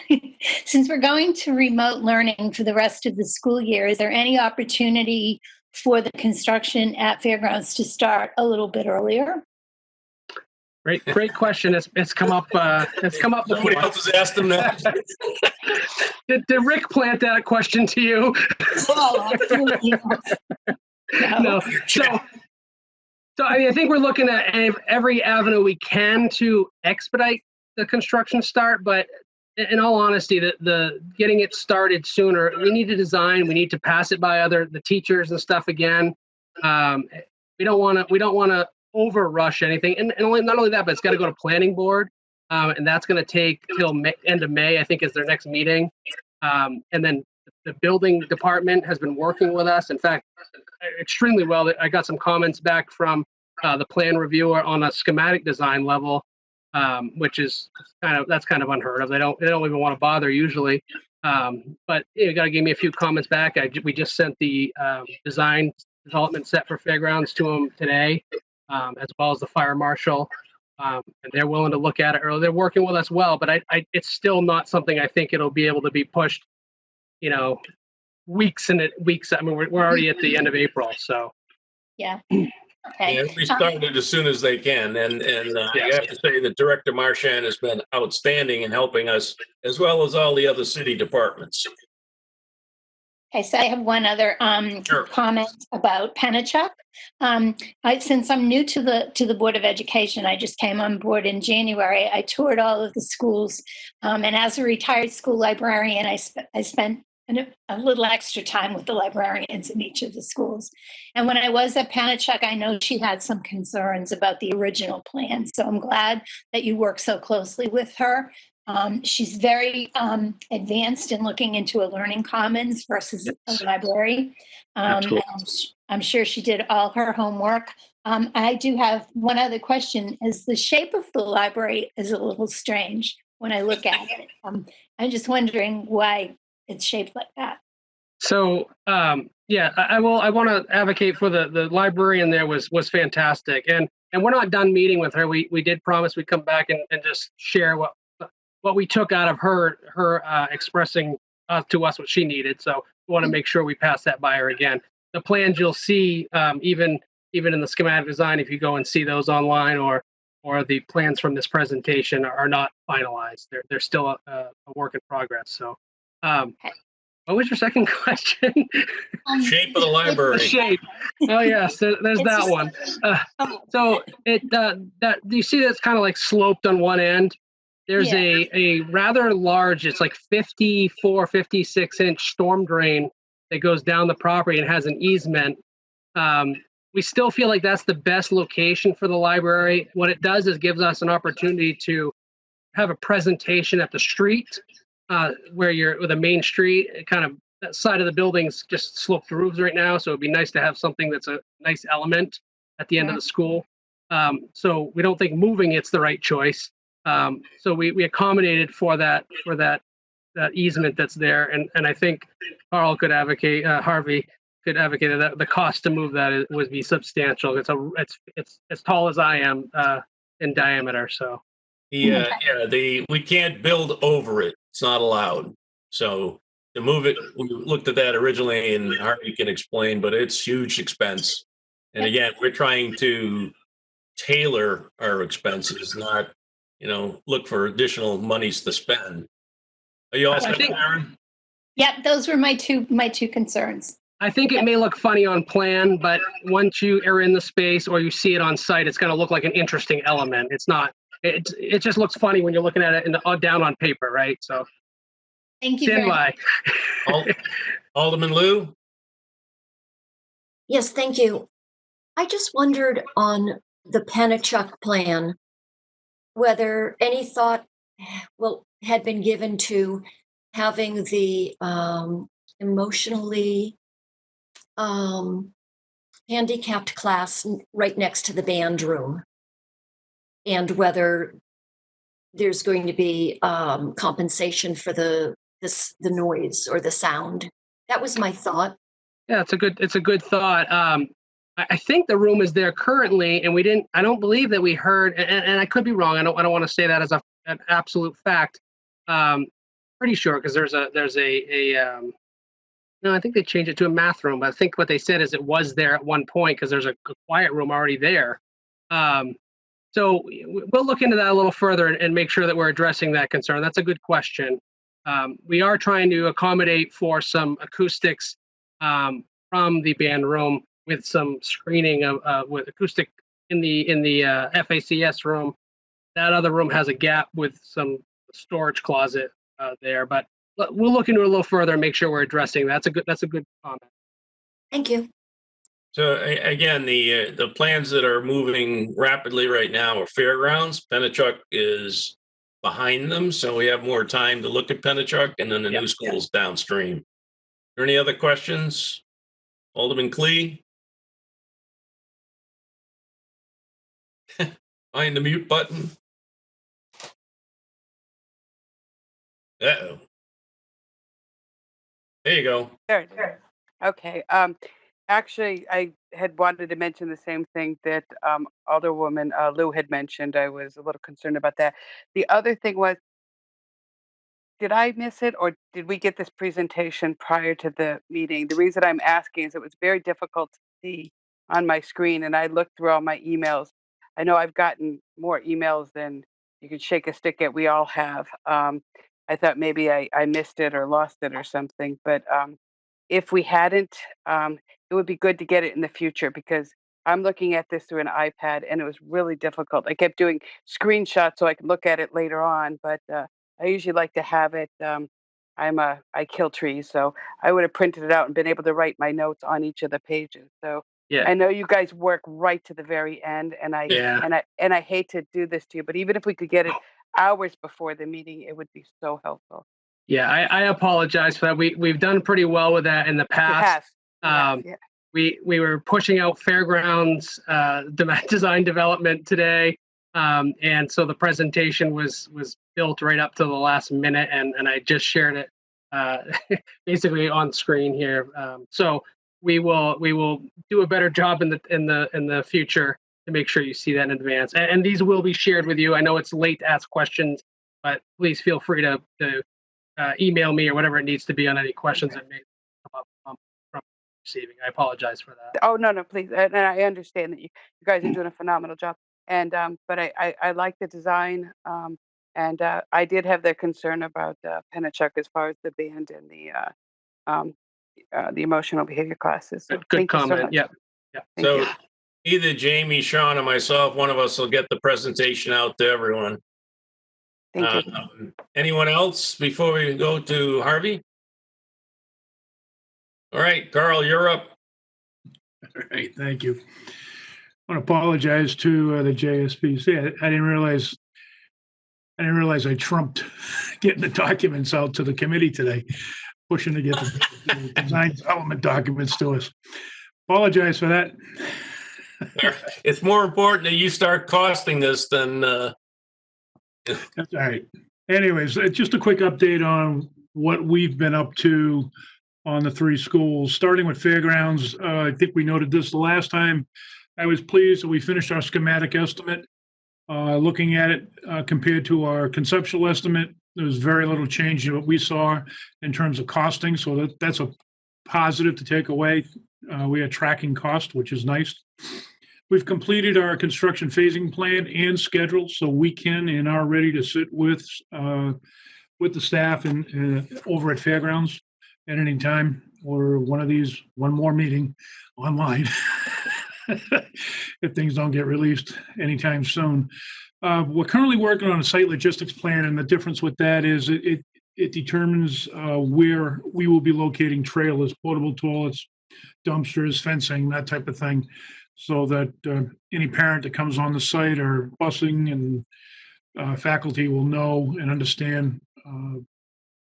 you. Since we're going to remote learning for the rest of the school year, is there any opportunity for the construction at Fairgrounds to start a little bit earlier? Great question. It's come up. It's come up before. Somebody else has asked them that. Did Rick plant that question to you? Oh, absolutely. No. So I mean, I think we're looking at every avenue we can to expedite the construction start, but in all honesty, the getting it started sooner, we need to design, we need to pass it by the teachers and stuff again. We don't want to over rush anything, and not only that, but it's got to go to planning board, and that's going to take till end of May, I think, is their next meeting. And then the building department has been working with us. In fact, extremely well. I got some comments back from the plan reviewer on a schematic design level, which is that's kind of unheard of. They don't even want to bother usually. But you got to give me a few comments back. We just sent the design development set for fairgrounds to them today, as well as the fire marshal. And they're willing to look at it early. They're working with us well, but it's still not something I think it'll be able to be pushed, weeks and weeks. I mean, we're already at the end of April, so. Yeah. Okay. And we started as soon as they can, and I have to say that Director Marchand has been outstanding in helping us, as well as all the other city departments. Okay, so I have one other comment about Penachuk. Since I'm new to the Board of Education, I just came on board in January. I toured all of the schools, and as a retired school librarian, I spent a little extra time with the librarians in each of the schools. And when I was at Penachuk, I know she had some concerns about the original plan. So I'm glad that you work so closely with her. She's very advanced in looking into a learning commons versus a library. I'm sure she did all her homework. I do have one other question. Is the shape of the library is a little strange when I look at it. I'm just wondering why it's shaped like that. So yeah, I want to advocate for the librarian. There was fantastic, and we're not done meeting with her. We did promise we'd come back and just share what we took out of her expressing to us what she needed. So we want to make sure we pass that by her again. The plans you'll see, even in the schematic design, if you go and see those online, or the plans from this presentation are not finalized. They're still a work in progress. So. What was your second question? Shape of the library. The shape. Oh yes, there's that one. So that you see that's kind of like sloped on one end. There's a rather large, it's like 56 inch storm drain that goes down the property and has an easement. We still feel like that's the best location for the library. What it does is gives us an opportunity to have a presentation at the street. Where you're with a main street, kind of that side of the building's just sloped roofs right now. So it'd be nice to have something that's a nice element at the end of the school. So we don't think moving it's the right choice. So we accommodated for that easement that's there. And I think Carl could advocate, Harvey could advocate that the cost to move that would be substantial. It's as tall as I am in diameter. So. We can't build over it. It's not allowed. So to move it, we looked at that originally, and Harvey can explain, but it's huge expense. And again, we're trying to tailor our expenses, not, look for additional monies to spend. Are you all set, Karen? Yep, those were my two concerns. I think it may look funny on plan, but once you are in the space or you see it on site, it's going to look like an interesting element. It's not. It just looks funny when you're looking at it down on paper, right? So, thank you. Stand by. Alderman Liu? Yes, thank you. I just wondered on the Penachuk plan, whether any thought had been given to having the emotionally handicapped class right next to the band room. And whether there's going to be compensation for the noise or the sound. That was my thought. Yeah, it's a good thought. I think the room is there currently, and I don't believe that we heard, and I could be wrong. I don't want to say that as an absolute fact. Pretty sure, because there's a no, I think they changed it to a math room. But I think what they said is it was there at one point because there's a quiet room already there. So we'll look into that a little further and make sure that we're addressing that concern. That's a good question. We are trying to accommodate for some acoustics from the band room with some screening with acoustic in the FACS room. That other room has a gap with some storage closet there, but we'll look into it a little further and make sure we're addressing that. That's a good comment. Thank you. So again, the plans that are moving rapidly right now are fairgrounds. Pennachuck is behind them, so we have more time to look at Pennachuck, and then the new school's downstream. Are there any other questions? Alderman Clee? Find the mute button. Uh-oh. There you go. There it is. Okay. Actually, I had wanted to mention the same thing that Alderwoman Lou had mentioned. I was a little concerned about that. The other thing was, did I miss it, or did we get this presentation prior to the meeting? The reason I'm asking is it was very difficult to see on my screen, and I looked through all my emails. I know I've gotten more emails than you could shake a stick at. We all have. I thought maybe I missed it or lost it or something, but if we hadn't, it would be good to get it in the future, because I'm looking at this through an iPad and it was really difficult. I kept doing screenshots so I could look at it later on, but I usually like to have it. I kill trees, so I would have printed it out and been able to write my notes on each of the pages. So Yeah. I know you guys work right to the very end, and I hate to do this to you, but even if we could get it hours before the meeting, it would be so helpful. Yeah, I apologize for that. We've done pretty well with that in the past. We were pushing out fairgrounds design development today, and so the presentation was built right up to the last minute, and I just shared it basically on screen here. So we will do a better job in the future to make sure you see that in advance. And these will be shared with you. I know it's late to ask questions, but please feel free to email me or whatever it needs to be on any questions that may come up from receiving. I apologize for that. Oh, no, please. And I understand that you guys are doing a phenomenal job. And but I like the design. And I did have the concern about Pennachuck as far as the band and the emotional behavior classes. So Good thank comment. You so much. Yeah. Thank So you. either Jamie, Sean, or myself, one of us will get the presentation out to everyone. Thank you. Anyone else before we go to Harvey? All right, Carl, you're up. All right, thank you. I want to apologize to the JSPC. I didn't realize I trumped getting the documents out to the committee today, pushing to get the design development documents to us. Apologize for that. It's more important that you start costing this than. That's all right. Anyways, just a quick update on what we've been up to on the three schools, starting with fairgrounds. I think we noted this the last time. I was pleased that we finished our schematic estimate. Looking at it compared to our conceptual estimate, there was very little change in what we saw in terms of costing. So that's a positive to take away. We are tracking cost, which is nice. We've completed our construction phasing plan and schedule, so we can and are ready to sit with the staff and over at Fairgrounds at any time, or one more meeting online if things don't get released anytime soon. We're currently working on a site logistics plan, and the difference with that is it determines where we will be locating trailers, portable toilets, dumpsters, fencing, that type of thing, so that any parent that comes on the site or busing and faculty will know and understand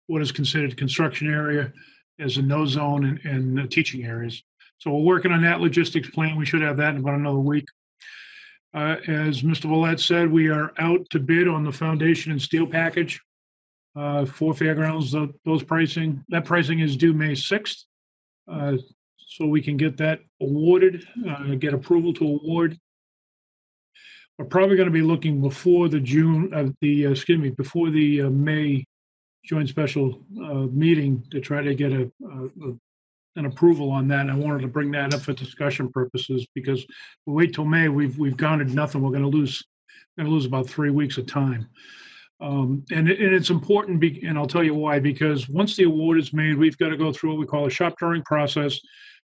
what is considered a construction area as a no zone and teaching areas. So we're working on that logistics plan. We should have that in about another week. As Mr. Ouelette said, we are out to bid on the foundation and steel package for Fairgrounds. That pricing is due May 6th. So we can get that awarded, get approval to award. We're probably going to be looking before the before the May joint special meeting to try to get an approval on that. And I wanted to bring that up for discussion purposes, because if we wait till May, we've garnered nothing. We're going to lose about 3 weeks of time. And it's important, and I'll tell you why, because once the award is made, we've got to go through what we call a shop drawing process,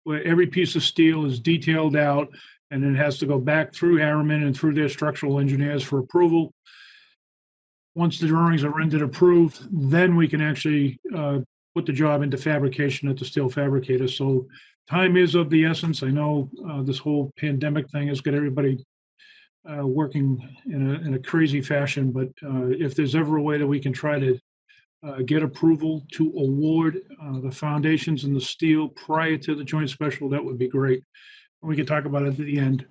where every piece of steel is detailed out and it has to go back through Harriman and through their structural engineers for approval. Once the drawings are rendered approved, then we can actually put the job into fabrication at the steel fabricator. So time is of the essence. I know this whole pandemic thing has got everybody working in a crazy fashion, but if there's ever a way that we can try to get approval to award the foundations and the steel prior to the joint special, that would be great. We can talk about it at the end.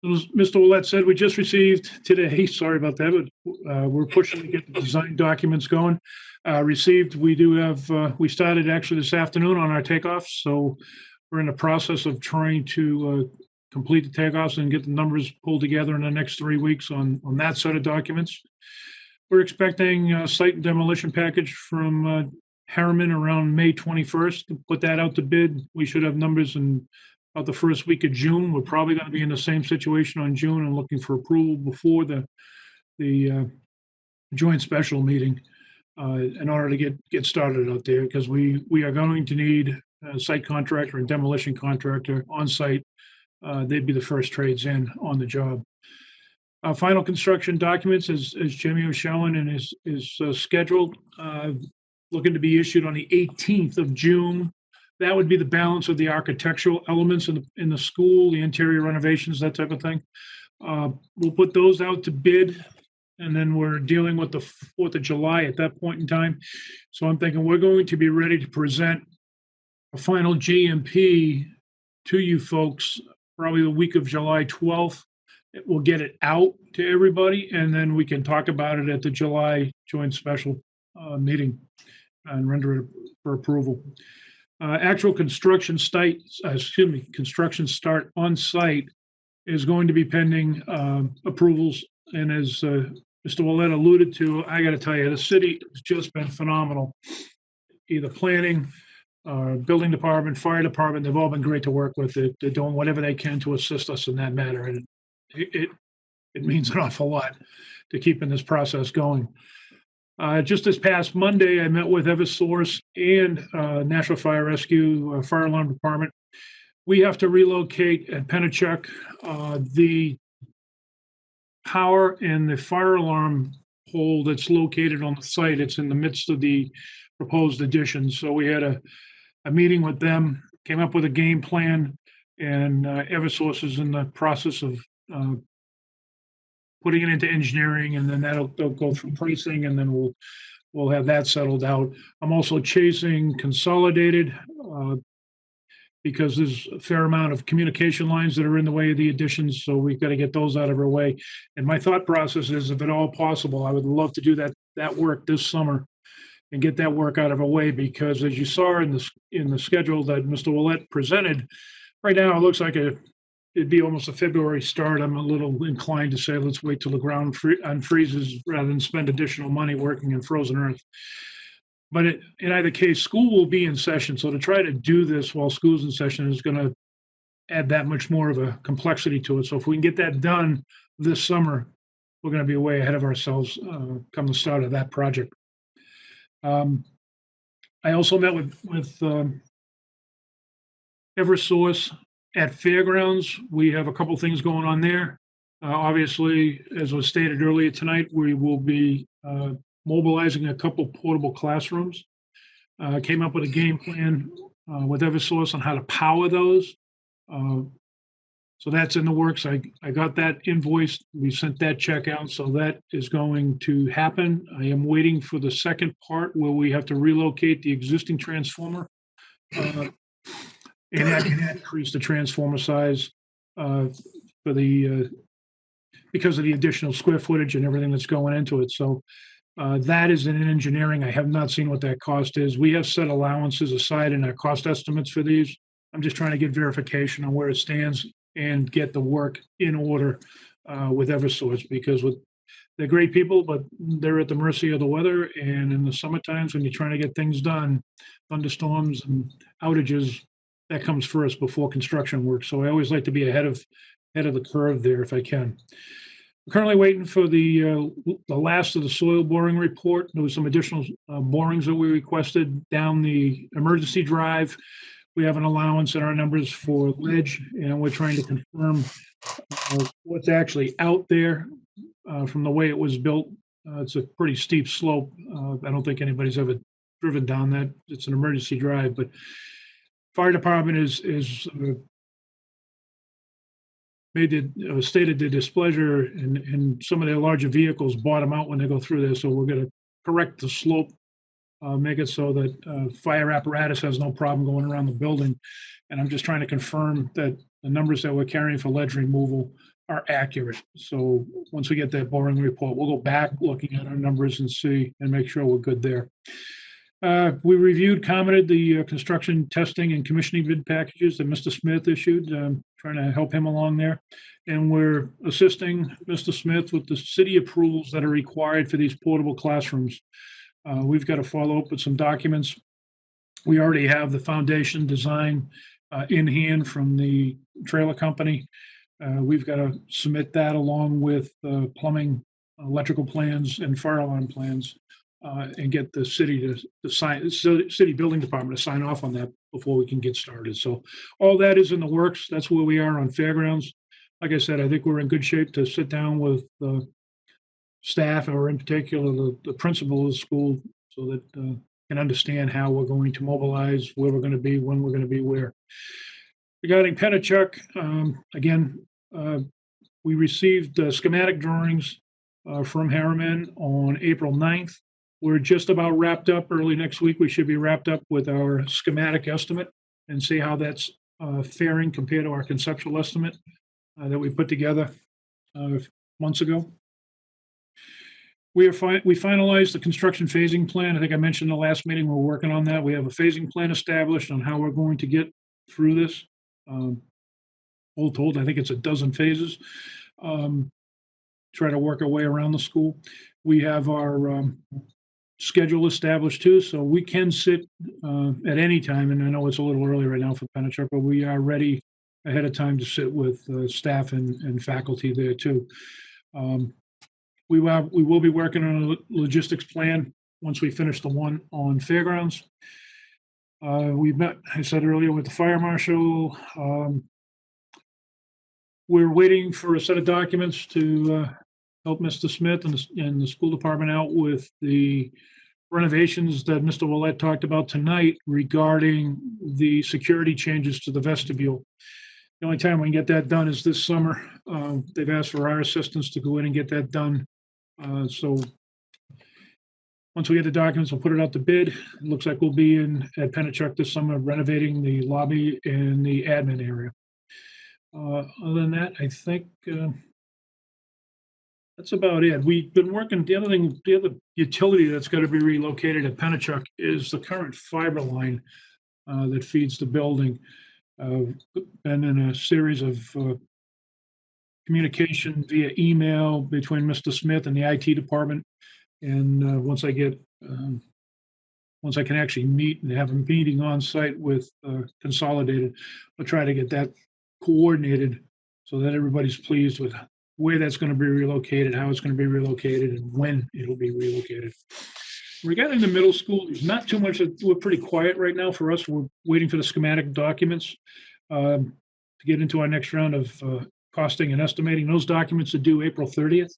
As Mr. Ouelette said, we just received today, sorry about that, but we're pushing to get the design documents going. We started actually this afternoon on our takeoffs, so we're in the process of trying to complete the takeoffs and get the numbers pulled together in the next 3 weeks on that set of documents. We're expecting a site and demolition package from Harriman around May 21st to put that out to bid. We should have numbers in about the first week of June. We're probably going to be in the same situation on June and looking for approval before the joint special meeting in order to get started out there, because we are going to need a site contractor and demolition contractor on site. They'd be the first trades in on the job. Final construction documents, as Jimmy was showing, and is scheduled, looking to be issued on the 18th of June. That would be the balance of the architectural elements in the school, the interior renovations, that type of thing. We'll put those out to bid, and then we're dealing with the 4th of July at that point in time. So I'm thinking we're going to be ready to present a final GMP to you folks probably the week of July 12th. We'll get it out to everybody, and then we can talk about it at the July joint special meeting and render it for approval. Actual construction construction start on site is going to be pending approvals. And as Mr. Ouelette alluded to, I got to tell you, the city has just been phenomenal. Either planning, building department, fire department, they've all been great to work with. They're doing whatever they can to assist us in that matter. And it means an awful lot to keeping this process going. Just this past Monday, I met with Eversource and Nashua Fire Rescue Fire Alarm Department. We have to relocate at Pennachuck the power and the fire alarm pole that's located on the site. It's in the midst of the proposed addition. So we had a meeting with them, came up with a game plan, and Eversource is in the process of putting it into engineering, and then they'll go through pricing, and then we'll have that settled out. I'm also chasing Consolidated because there's a fair amount of communication lines that are in the way of the additions, so we've got to get those out of our way. And my thought process is, if at all possible, I would love to do that work this summer and get that work out of our way, because as you saw in the schedule that Mr. Ouelette presented, right now it looks like it'd be almost a February start. I'm a little inclined to say, let's wait till the ground unfreezes rather than spend additional money working in frozen earth. But in either case, school will be in session. So to try to do this while school's in session is going to add that much more of a complexity to it. So if we can get that done this summer, we're going to be way ahead of ourselves come the start of that project. I also met with Eversource at Fairgrounds. We have a couple things going on there. Obviously, as was stated earlier tonight, we will be mobilizing a couple portable classrooms. Came up with a game plan with Eversource on how to power those. So that's in the works. I got that invoice. We sent that check out, so that is going to happen. I am waiting for the second part where we have to relocate the existing transformer. And that can increase the transformer size for because of the additional square footage and everything that's going into it. So that is in engineering. I have not seen what that cost is. We have set allowances aside in our cost estimates for these. I'm just trying to get verification on where it stands and get the work in order with Eversource, because they're great people, but they're at the mercy of the weather. And in the summer times, when you're trying to get things done, thunderstorms and outages, that comes first before construction work. So I always like to be ahead of the curve there if I can. We're currently waiting for the last of the soil boring report. There was some additional borings that we requested down the emergency drive. we have an allowance in our numbers for ledge, and we're trying to confirm what's actually out there from the way it was built. It's a pretty steep slope. I don't think anybody's ever driven down that. It's an emergency drive, but fire department is stated their displeasure, and some of their larger vehicles bottom out when they go through there. So we're going to correct the slope, make it so that fire apparatus has no problem going around the building. And I'm just trying to confirm that the numbers that we're carrying for ledge removal are accurate. So once we get that boring report, we'll go back looking at our numbers and see and make sure we're good there. We reviewed, commented the construction testing and commissioning bid packages that Mr. Smith issued, trying to help him along there. And we're assisting Mr. Smith with the city approvals that are required for these portable classrooms. We've got to follow up with some documents. We already have the foundation design in hand from the trailer company. We've got to submit that along with plumbing, electrical plans, and fire alarm plans, and get the city to sign, city building department to sign off on that before we can get started. So all that is in the works. That's where we are on fairgrounds. Like I said, I think we're in good shape to sit down with the staff, or in particular the principal of the school, so that can understand how we're going to mobilize, where we're going to be, when we're going to be where. Regarding Penachuk, again, we received schematic drawings from Harriman on April 9th. We're just about wrapped up. Early next week, we should be wrapped up with our schematic estimate and see how that's faring compared to our conceptual estimate that we put together months ago. We finalized the construction phasing plan. I think I mentioned in the last meeting, we're working on that. We have a phasing plan established on how we're going to get through this. All told, I think it's a dozen phases. Try to work our way around the school. We have our schedule established too, so we can sit at any time, and I know it's a little early right now for Penachuk, but we are ready ahead of time to sit with staff and faculty there too. We will be working on a logistics plan once we finish the one on fairgrounds. We met, I said earlier, with the fire marshal. We're waiting for a set of documents to help Mr. Smith and the school department out with the renovations that Mr. Ouelette talked about tonight regarding the security changes to the vestibule. The only time we can get that done is this summer. They've asked for our assistance to go in and get that done. So once we get the documents, we'll put it out to bid. It looks like we'll be at Penachuk this summer renovating the lobby and the admin area. Other than that, I think that's about it. We've been working, the other utility that's got to be relocated at Penachuk is the current fiber line that feeds the building. Been in a series of communication via email between Mr. Smith and the IT department. And once I can actually meet and have a meeting on site with Consolidated, I'll try to get that coordinated so that everybody's pleased with where that's going to be relocated, how it's going to be relocated, and when it'll be relocated. Regarding the middle school, there's not too much. We're pretty quiet right now for us. We're waiting for the schematic documents to get into our next round of costing and estimating. Those documents are due April 30th.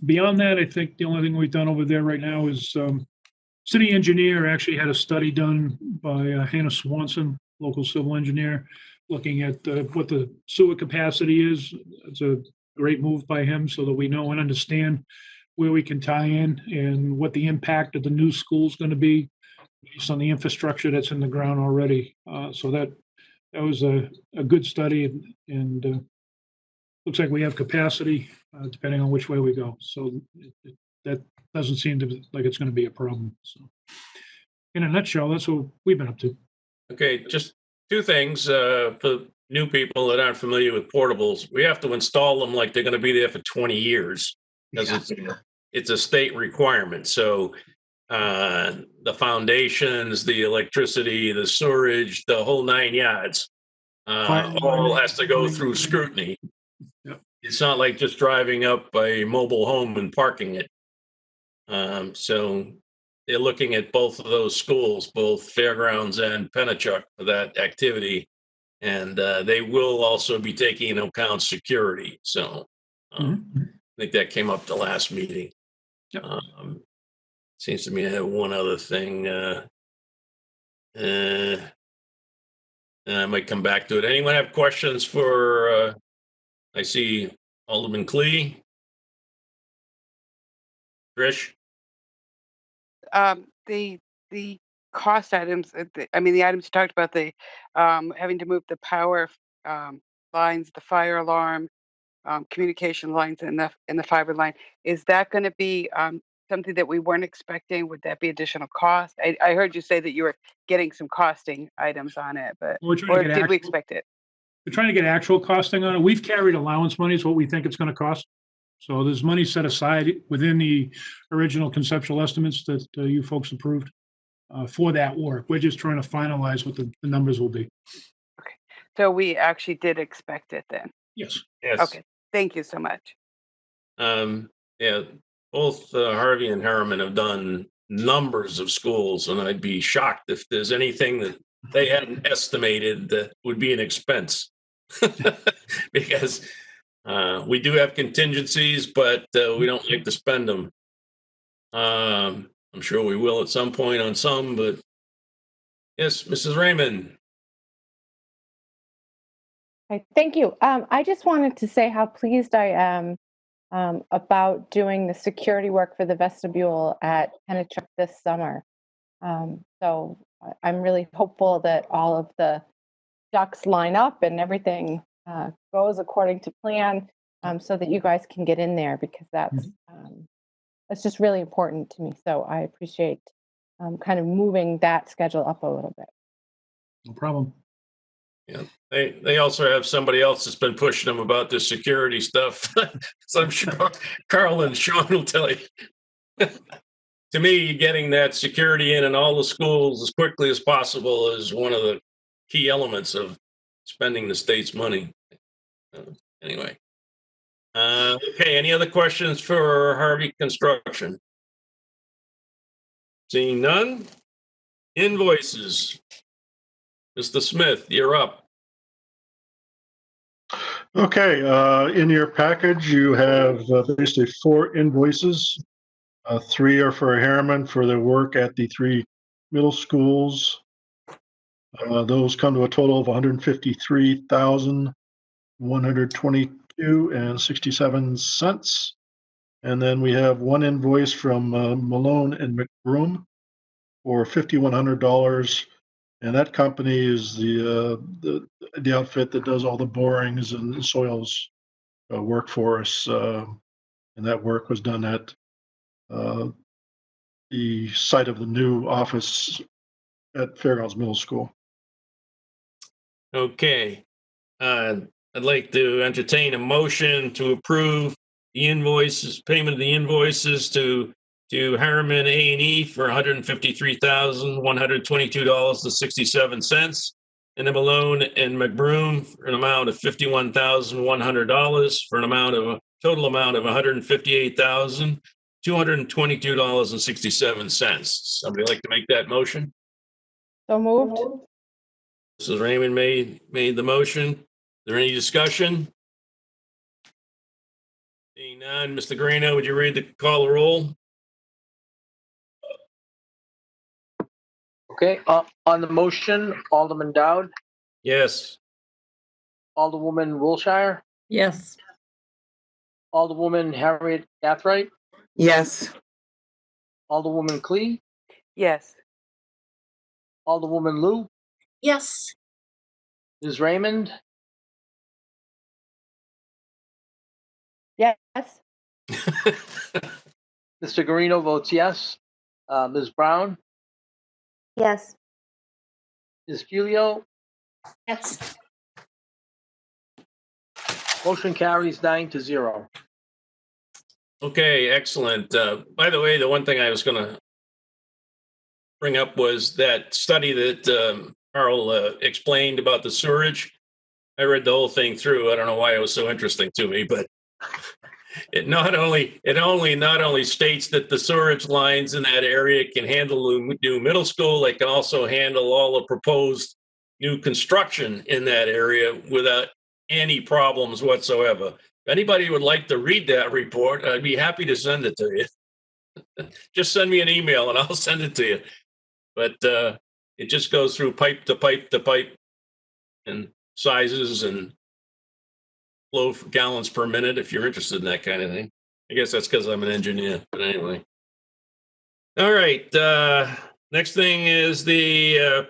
Beyond that, I think the only thing we've done over there right now is city engineer actually had a study done by Hannah Swanson, local civil engineer, looking at what the sewer capacity is. It's a great move by him so that we know and understand where we can tie in and what the impact of the new school is going to be based on the infrastructure that's in the ground already. So that was a good study, and looks like we have capacity depending on which way we go. So that doesn't seem to be like it's going to be a problem. So in a nutshell, that's what we've been up to. Okay, just two things for new people that aren't familiar with portables. We have to install them like they're going to be there for 20 years because it's a state requirement. So the foundations, the electricity, the sewerage, the whole 9 yards, all has to go through scrutiny. Yep. It's not like just driving up a mobile home and parking it. So they're looking at both of those schools, both Fairgrounds and Pennachuck, for that activity. And they will also be taking into account security. So I think that came up the last meeting. Yep. Seems to me I have one other thing. I might come back to it. Anyone have questions for, I see Alderman Clee? Trish? The cost items, I mean, the items you talked about, the having to move the power lines, the fire alarm, communication lines, and the fiber line. Is that going to be something that we weren't expecting? Would that be additional cost? I heard you say that you were getting some costing items on it, but We're trying or to get did we actual- expect it? We're trying to get actual costing on it. We've carried allowance money is what we think it's going to cost. So there's money set aside within the original conceptual estimates that you folks approved for that work. We're just trying to finalize what the numbers will be. Okay, so we actually did expect it then. Yes. Yes. Okay, thank you so much. Yeah, both Harvey and Harriman have done numbers of schools, and I'd be shocked if there's anything that they hadn't estimated that would be an expense. Because we do have contingencies, but we don't like to spend them. I'm sure we will at some point on some, but yes, Mrs. Raymond. Okay, thank you. I just wanted to say how pleased I am about doing the security work for the vestibule at Pennachuck this summer. So I'm really hopeful that all of the ducks line up and everything goes according to plan, so that you guys can get in there, because that's just really important to me. So I appreciate kind of moving that schedule up a little bit. No problem. Yeah, they also have somebody else that's been pushing them about this security stuff. So I'm sure Carl and Sean will tell you. To me, getting that security in all the schools as quickly as possible is one of the key elements of spending the state's money. Anyway. Okay, any other questions for Harvey Construction? Seeing none? Invoices. Mr. Smith, you're up. Okay, in your package, you have basically 4 invoices. 3 are for Harriman for their work at the 3 middle schools. Those come to a total of $153,122.67. And then we have 1 invoice from Malone and McBroom for $5,100. And that company is the outfit that does all the borings and soils work for us. And that work was done at the site of the new office at Fairgrounds Middle School. Okay. I'd like to entertain a motion to approve the invoices, payment of the invoices to Harriman A&E for $153,122.67, and then Malone and McBroom for an amount of $51,100 for an amount of total amount of $158,222.67. Somebody like to make that motion? So moved. Mrs. Raymond made the motion. Is there any discussion? Seeing none, Mr. Guarino, would you read the call the roll? Okay, on the motion, Alderman Dowd, Yes. Alderwoman Wilshire, Yes. Alderwoman Harriet Gathright, Yes. Alderwoman Clee, Yes. Alderwoman Lou, Yes. Ms. Raymond, Yes. Mr. Guarino votes yes. Ms. Brown, Yes. Ms. Gilio, Yes. motion carries 9-0. Okay, excellent. By the way, the one thing I was going to bring up was that study that Carl explained about the sewerage. I read the whole thing through. I don't know why it was so interesting to me, but It not only states that the sewerage lines in that area can handle the new middle school, they can also handle all the proposed new construction in that area without any problems whatsoever. If anybody would like to read that report, I'd be happy to send it to you. Just send me an email and I'll send it to you. But it just goes through pipe to pipe to pipe and sizes and flow for gallons per minute if you're interested in that kind of thing. I guess that's because I'm an engineer, but anyway. All right, next thing is the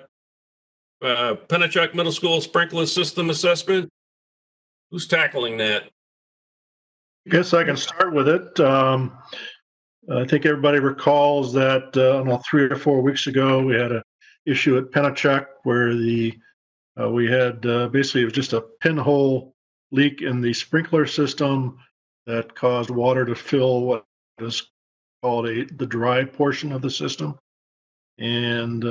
Pennachuck Middle School sprinkler system assessment. Who's tackling that? I guess I can start with it. I think everybody recalls that 3 or 4 weeks ago, we had an issue at Pennachuck where we had basically it was just a pinhole leak in the sprinkler system that caused water to fill what is called the dry portion of the system, and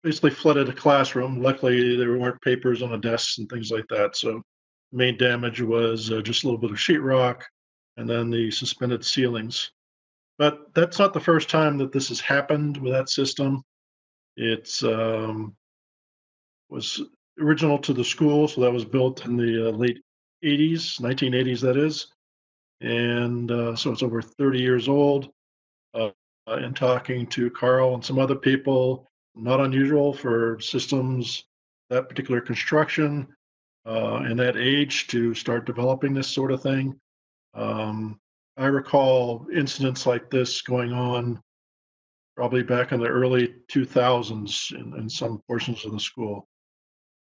basically flooded a classroom. Luckily, there weren't papers on the desks and things like that. So the main damage was just a little bit of sheetrock and then the suspended ceilings. But that's not the first time that this has happened with that system. It's was original to the school, so that was built in the late 80s, 1980s that is. And so it's over 30 years old. In talking to Carl and some other people, not unusual for systems that particular construction and that age to start developing this sort of thing. I recall incidents like this going on probably back in the early 2000s in some portions of the school.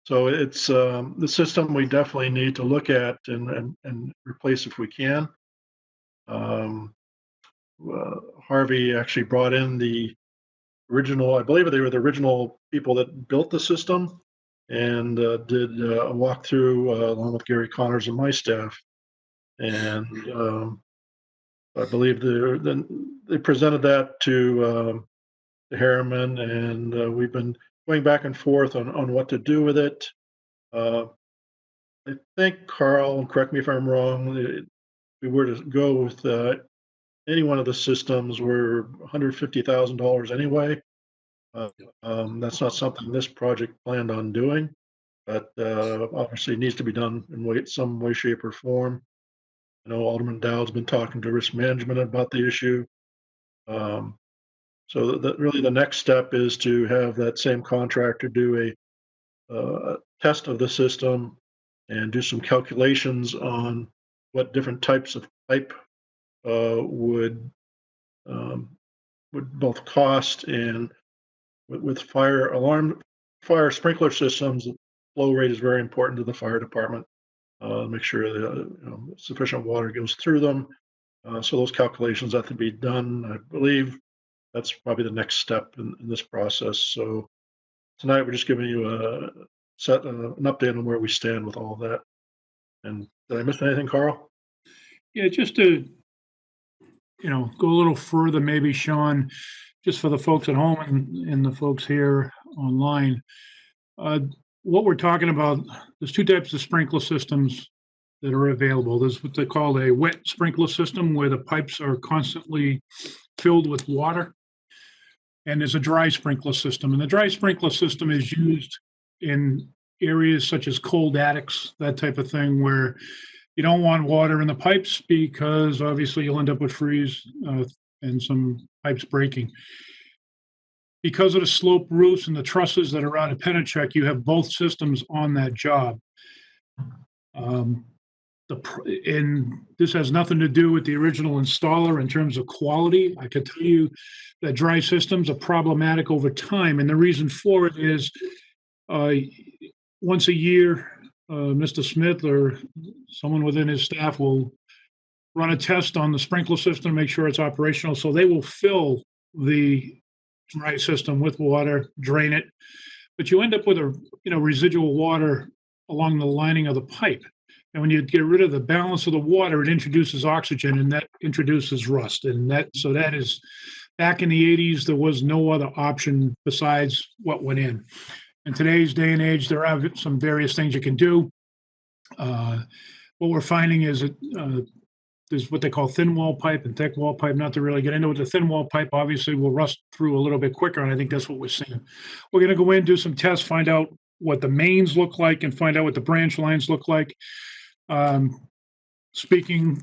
So it's the system we definitely need to look at and replace if we can. Harvey actually brought in the original, I believe they were the original people that built the system, and did a walkthrough along with Gary Connors and my staff. And I believe they presented that to Harriman, and we've been going back and forth on what to do with it. I think, Carl, and correct me if I'm wrong, if we were to go with any one of the systems, we're $150,000 anyway. That's not something this project planned on doing, but obviously it needs to be done in some way, shape, or form. I know Alderman Dowd's been talking to risk management about the issue. So really the next step is to have that same contractor do a test of the system and do some calculations on what different types of pipe would both cost, and with fire sprinkler systems, the flow rate is very important to the fire department. Make sure that sufficient water goes through them. So those calculations have to be done. I believe that's probably the next step in this process. So tonight we're just giving you an update on where we stand with all of that. And did I miss anything, Carl? Yeah, just to go a little further, maybe, Sean, just for the folks at home and the folks here online. What we're talking about, there's two types of sprinkler systems that are available. There's what they call a wet sprinkler system, where the pipes are constantly filled with water. And there's a dry sprinkler system. And the dry sprinkler system is used in areas such as cold attics, that type of thing, where you don't want water in the pipes because obviously you'll end up with freeze and some pipes breaking. Because of the slope roofs and the trusses that are out of Pennachuck, you have both systems on that job. And this has nothing to do with the original installer in terms of quality. I can tell you that dry systems are problematic over time. And the reason for it is once a year, Mr. Smith or someone within his staff will run a test on the sprinkler system to make sure it's operational. So they will fill the dry system with water, drain it, but you end up with a residual water along the lining of the pipe. And when you get rid of the balance of the water, it introduces oxygen, and that introduces rust. And that is, back in the 80s, there was no other option besides what went in. In today's day and age, there are some various things you can do. What we're finding is that there's what they call thin wall pipe and thick wall pipe. Not to really get into it, the thin wall pipe obviously will rust through a little bit quicker, and I think that's what we're seeing. We're going to go in, do some tests, find out what the mains look like, and find out what the branch lines look like. Speaking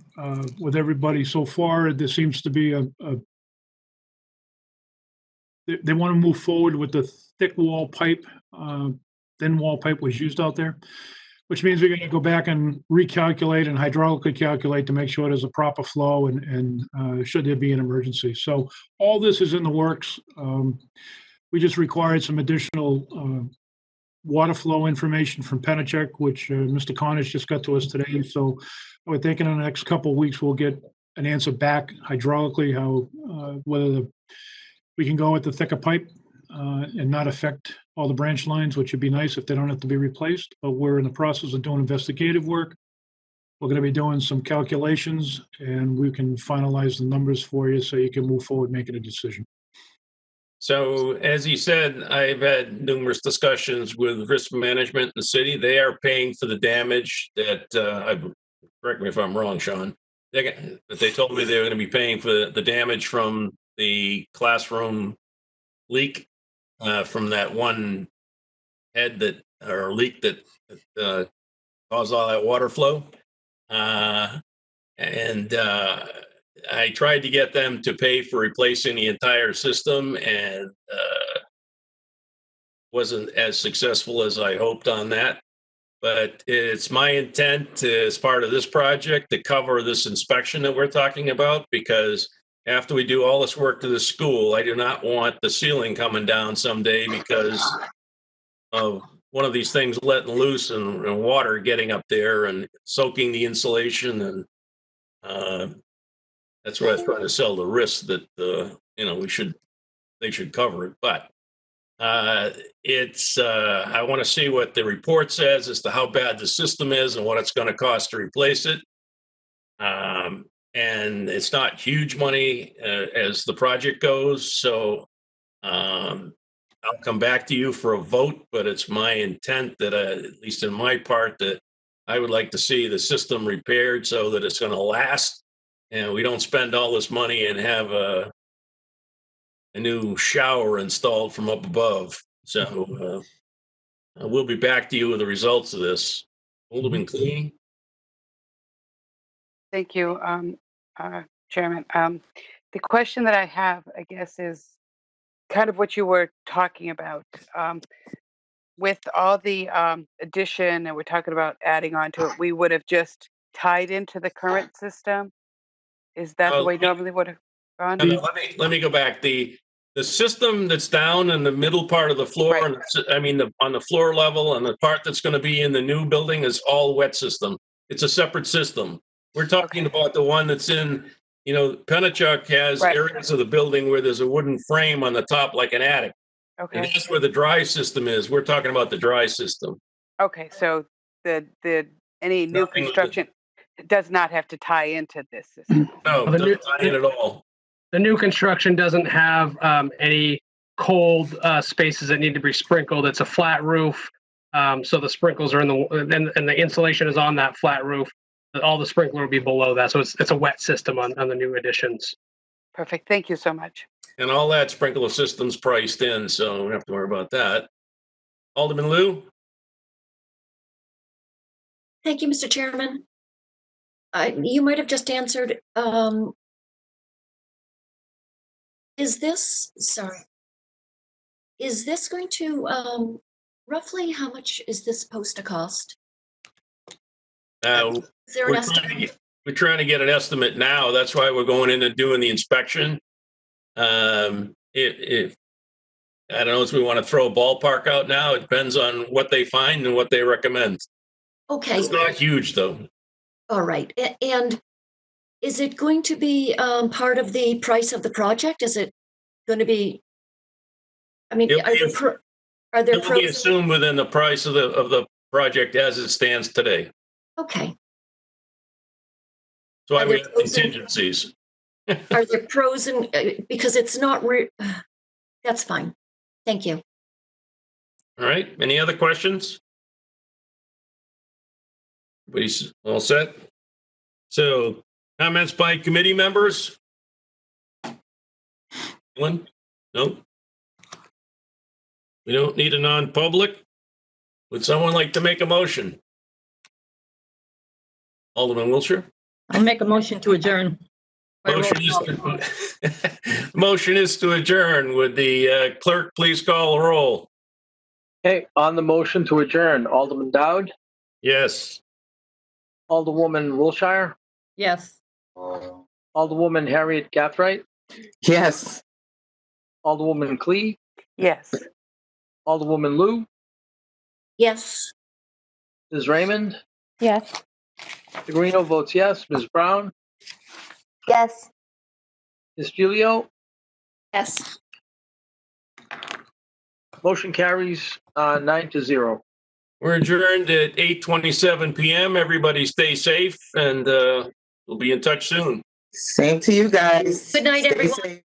with everybody so far, there seems to be they want to move forward with the thick wall pipe. Thin wall pipe was used out there, which means we're going to go back and recalculate and hydraulically calculate to make sure there's a proper flow and should there be an emergency. So all this is in the works. We just required some additional water flow information from Penachuk, which Mr. Connors just got to us today. So I would think in the next couple of weeks, we'll get an answer back hydraulically, how whether we can go with the thicker pipe and not affect all the branch lines, which would be nice if they don't have to be replaced. But we're in the process of doing investigative work. We're going to be doing some calculations, and we can finalize the numbers for you so you can move forward making a decision. So as he said, I've had numerous discussions with risk management in the city. They are paying for the damage that, correct me if I'm wrong, Sean, but they told me they were going to be paying for the damage from the classroom leak from that one head that, or leak that caused all that water flow. I tried to get them to pay for replacing the entire system, and wasn't as successful as I hoped on that. But it's my intent to, as part of this project, to cover this inspection that we're talking about, because after we do all this work to the school, I do not want the ceiling coming down someday because of one of these things letting loose and water getting up there and soaking the insulation. And that's where I was trying to sell the risk that, they should cover it. But I want to see what the report says as to how bad the system is and what it's going to cost to replace it. And it's not huge money as the project goes. So I'll come back to you for a vote, but it's my intent that, at least in my part, that I would like to see the system repaired so that it's going to last and we don't spend all this money and have a new shower installed from up above. So we'll be back to you with the results of this. Alderman Clean. Thank you, Chairman. The question that I have, I guess, is kind of what you were talking about. With all the addition, and we're talking about adding on to it, we would have just tied into the current system. Is that the way normally would have gone? No, let me go back. The system that's down in the middle part of the floor, Right. on the floor level, and the part that's going to be in the new building is all wet system. It's a separate system. We're talking about the one that's in, Penachuk has Right. areas of the building where there's a wooden frame on the top like an attic. Okay. And that's where the dry system is. We're talking about the dry system. Okay. So the any new Nothing- construction does not have to tie into this system. No, The new- doesn't tie in at all. The new construction doesn't have any cold spaces that need to be sprinkled. It's a flat roof, so the sprinkles are and the insulation is on that flat roof. All the sprinkler will be below that, so it's a wet system on the new additions. Perfect. Thank you so much. And all that sprinkler system's priced in, so we don't have to worry about that. Alderman Lou? Thank you, Mr. Chairman. You might have just answered. Is this going to, roughly how much is this supposed to cost? Is there an estimate? We're trying to get an estimate now. That's why we're going in and doing the inspection. If I don't know if we want to throw a ballpark out now. It depends on what they find and what they recommend. Okay. It's not huge, though. All right. And is it going to be part of the price of the project? Is it going to be? I mean, are there It will be assumed within the price of the project as it stands today. Okay. So I Are there have pros and- contingencies. Are there pros and because it's not that's fine. Thank you. All right. Any other questions? Everybody's all set? So Comments by committee members? One? No? We don't need a non-public? Would someone like to make a motion? Alderman Wiltshire? I'll make a motion to adjourn. Motion is to adjourn. Would the clerk please call the roll? Okay, on the motion to adjourn, Alderman Dowd, Yes. Alderwoman Wilshire, Yes. Alderwoman Harriet Gathright, Yes. Alderwoman Clee, Yes. Alderwoman Lou, Yes. Ms. Raymond, Yes. Mr. Guarino votes yes, Ms. Brown, Yes. Ms. Gilio, Yes. motion carries 9-0. We're adjourned at 8:27 p.m. Everybody stay safe, and we'll be in touch soon. Same to you guys. Good night, Stay everyone. safe.